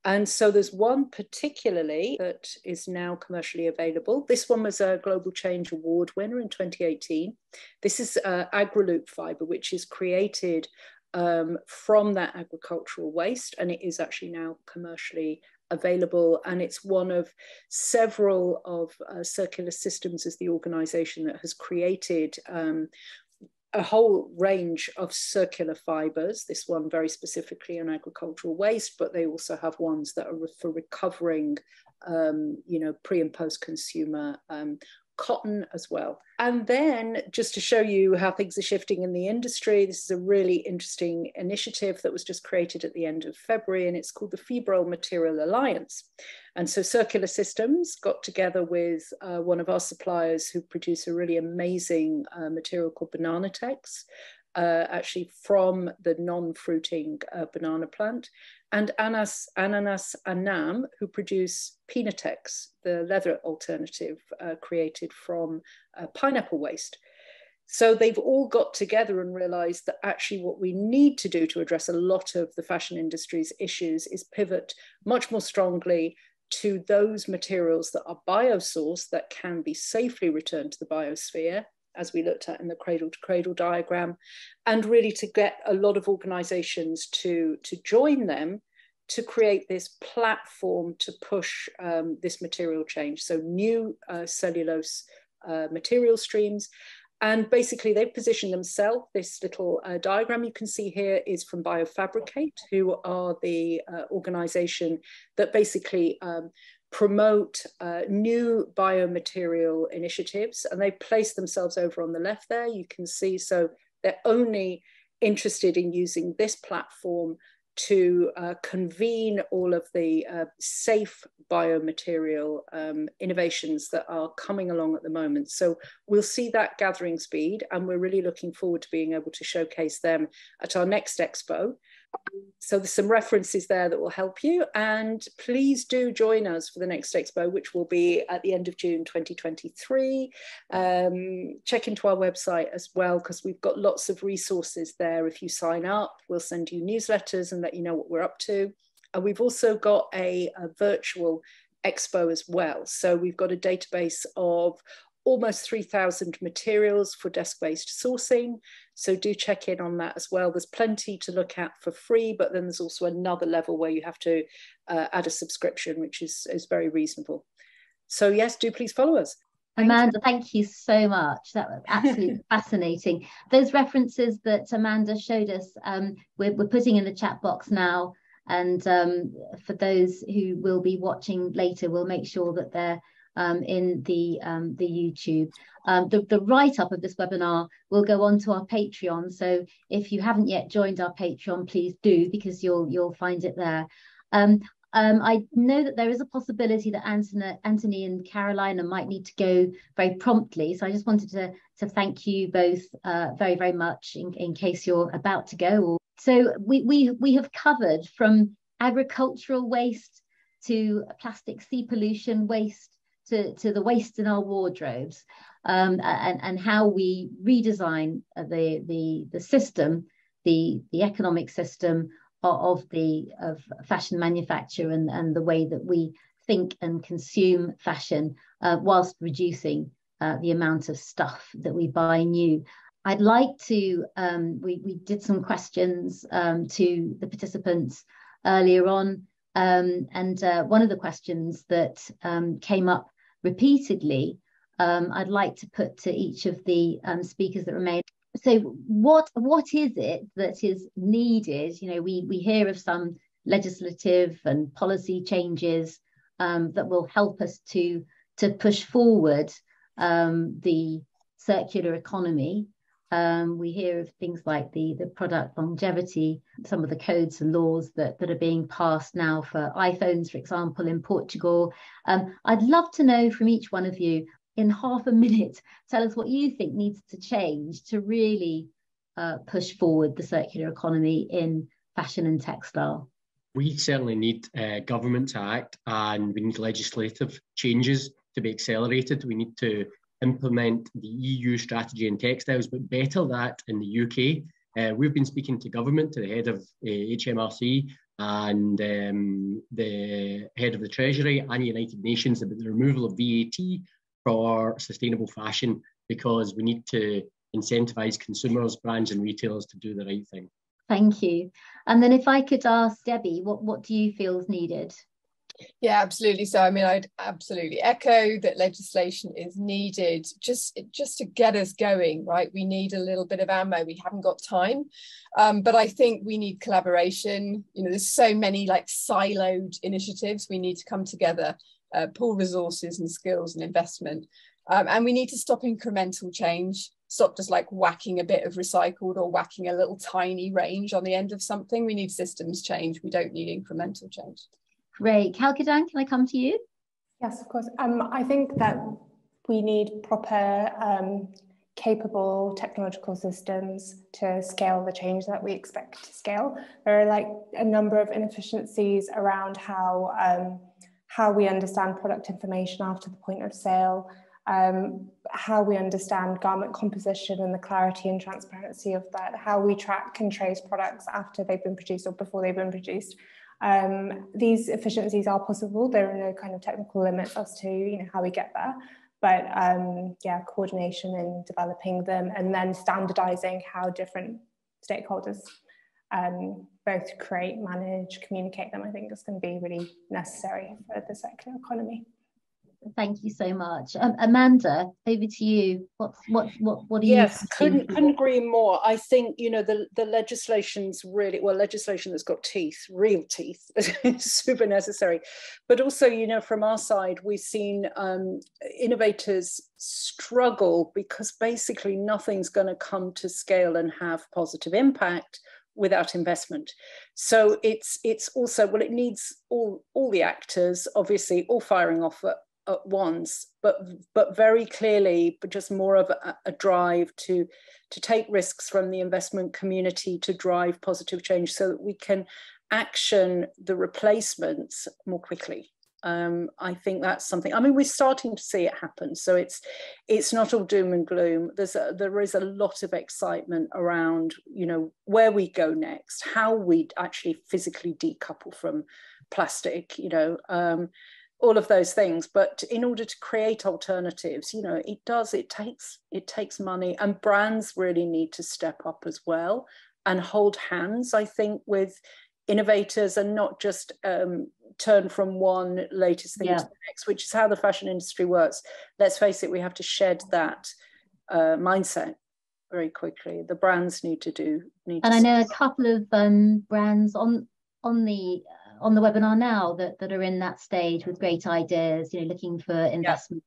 And so there's one particularly that is now commercially available. This one was a Global Change Award winner in 2018. This is Agroloop Fiber, which is created from that agricultural waste, and it is actually now commercially available, and it's one of several of Circular Systems as the organization that has created a whole range of circular fibers, this one very specifically on agricultural waste, but they also have ones that are for recovering pre and post consumer cotton as well. And then just to show you how things are shifting in the industry, this is a really interesting initiative that was just created at the end of February, and it's called the Febrile Material Alliance. And so Circular Systems got together with one of our suppliers who produce a really amazing material called banana tex, actually from the non-fruiting banana plant, and Ananas Anam, who produce Pinatex, the leather alternative created from pineapple waste. So they've all got together and realized that actually what we need to do to address a lot of the fashion industry's issues is pivot much more strongly to those materials that are biosourced, that can be safely returned to the biosphere, as we looked at in the cradle to cradle diagram, and really to get a lot of organizations to join them to create this platform to push this material change. So new cellulose material streams. And basically they've positioned themselves. This little diagram you can see here is from Biofabricate, who are the organization that basically promote new biomaterial initiatives, and they place themselves over on the left there. You can see, so they're only interested in using this platform to convene all of the safe biomaterial innovations that are coming along at the moment. So we'll see that gathering speed, and we're really looking forward to being able to showcase them at our next Expo. So there's some references there that will help you, and please do join us for the next Expo, which will be at the end of June 2023. Check into our website as well, because we've got lots of resources there. If you sign up, we'll send you newsletters and let you know what we're up to. And we've also got a virtual Expo as well. So we've got a database of almost 3,000 materials for desk-based sourcing. So do check in on that as well. There's plenty to look at for free, but then there's also another level where you have to add a subscription, which is very reasonable. So yes, do please follow us. Amanda, thank you so much. That was absolutely fascinating. Those references that Amanda showed us, we're putting in the chat box now. And for those who will be watching later, we'll make sure that they're in the YouTube. The write-up of this webinar will go on to our Patreon. So if you haven't yet joined our Patreon, please do, because you'll find it there. I know that there is a possibility that Anthony and Carolina might need to go very promptly. So I just wanted to thank you both very, very much in case you're about to go. So we have covered from agricultural waste to plastic sea pollution waste to the waste in our wardrobes, and how we redesign the system, the economic system of fashion manufacture, and the way that we think and consume fashion, whilst reducing the amount of stuff that we buy new. I'd like to, we did some questions to the participants earlier on, and one of the questions that came up repeatedly, I'd like to put to each of the speakers that remain. So what is it that is needed? You know, we hear of some legislative and policy changes that will help us to push forward the circular economy. We hear of things like the product longevity, some of the codes and laws that are being passed now for iPhones, for example, in Portugal. I'd love to know from each one of you, in half a minute, tell us what you think needs to change to really push forward the circular economy in fashion and textile. We certainly need government to act, and we need legislative changes to be accelerated. We need to implement the EU strategy in textiles, but better that in the UK. We've been speaking to government, to the head of HMRC and the head of the Treasury and United Nations about the removal of VAT for sustainable fashion, because we need to incentivise consumers, brands and retailers to do the right thing. Thank you. And then if I could ask Debbie, what do you feel is needed? Yeah, absolutely. So, I mean, I'd absolutely echo that legislation is needed just to get us going, right? We need a little bit of ammo. We haven't got time. But I think we need collaboration. You know, there's so many like siloed initiatives. We need to come together, pool resources and skills and investment. And we need to stop incremental change. Stop just like whacking a bit of recycled or whacking a little tiny range on the end of something. We need systems change. We don't need incremental change. Great. Kalkidan, can I come to you? Yes, of course. I think that we need proper, capable technological systems to scale the change that we expect to scale. There are like a number of inefficiencies around how we understand product information after the point of sale, how we understand garment composition and the clarity and transparency of that, how we track and trace products after they've been produced or before they've been produced. These efficiencies are possible. There are no kind of technical limits as to how we get there, but yeah, coordination in developing them and then standardizing how different stakeholders both create, manage, communicate them, I think is going to be really necessary for the circular economy. Thank you so much. Amanda, over to you. What are you? Yes, couldn't agree more. I think, the legislation's really, legislation that's got teeth, real teeth, is super necessary. But also, from our side, we've seen innovators struggle because basically nothing's going to come to scale and have positive impact without investment. So it's also, it needs all the actors, obviously, all firing off at once, but very clearly, but just more of a drive to take risks from the investment community to drive positive change so that we can action the replacements more quickly. I think that's something, we're starting to see it happen. So it's not all doom and gloom. There is a lot of excitement around, where we go next, how we actually physically decouple from plastic, all of those things. But in order to create alternatives, it takes money, and brands really need to step up as well and hold hands, I think, with innovators and not just turn from one latest thing to the next, which is how the fashion industry works. Let's face it, we have to shed that mindset very quickly. The brands need to. And I know a couple of brands on the webinar now that are in that stage with great ideas, looking for investment,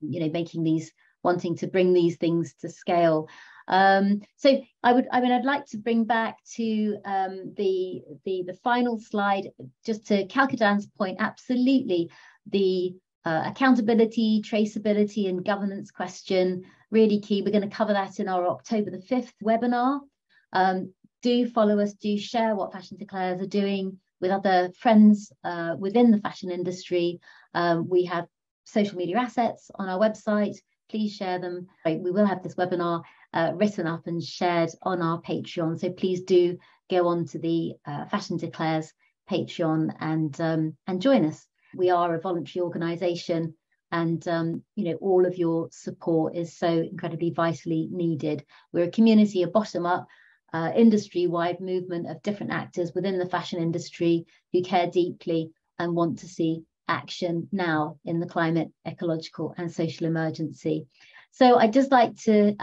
wanting to bring these things to scale. So I'd like to bring back to the final slide, just to Kalkidan's point. Absolutely, the accountability, traceability and governance question, really key. We're going to cover that in our October the 5th webinar. Do follow us, do share what Fashion Declares are doing with other friends within the fashion industry. We have social media assets on our website. Please share them. We will have this webinar written up and shared on our Patreon. So please do go on to the Fashion Declares Patreon and join us. We are a voluntary organisation, and all of your support is so incredibly vitally needed. We're a community, a bottom-up, industry-wide movement of different actors within the fashion industry who care deeply and want to see action now in the climate, ecological and social emergency. So I'd just like to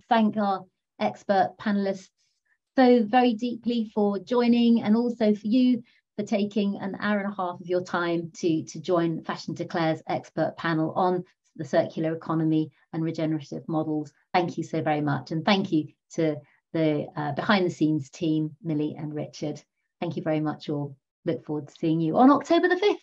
thank our expert panelists so very deeply for joining, and also for you for taking an hour and a half of your time to join Fashion Declares expert panel on the circular economy and regenerative models. Thank you so very much, and thank you to the behind the scenes team, Millie and Richard. Thank you very much all. Look forward to seeing you on October the 5th.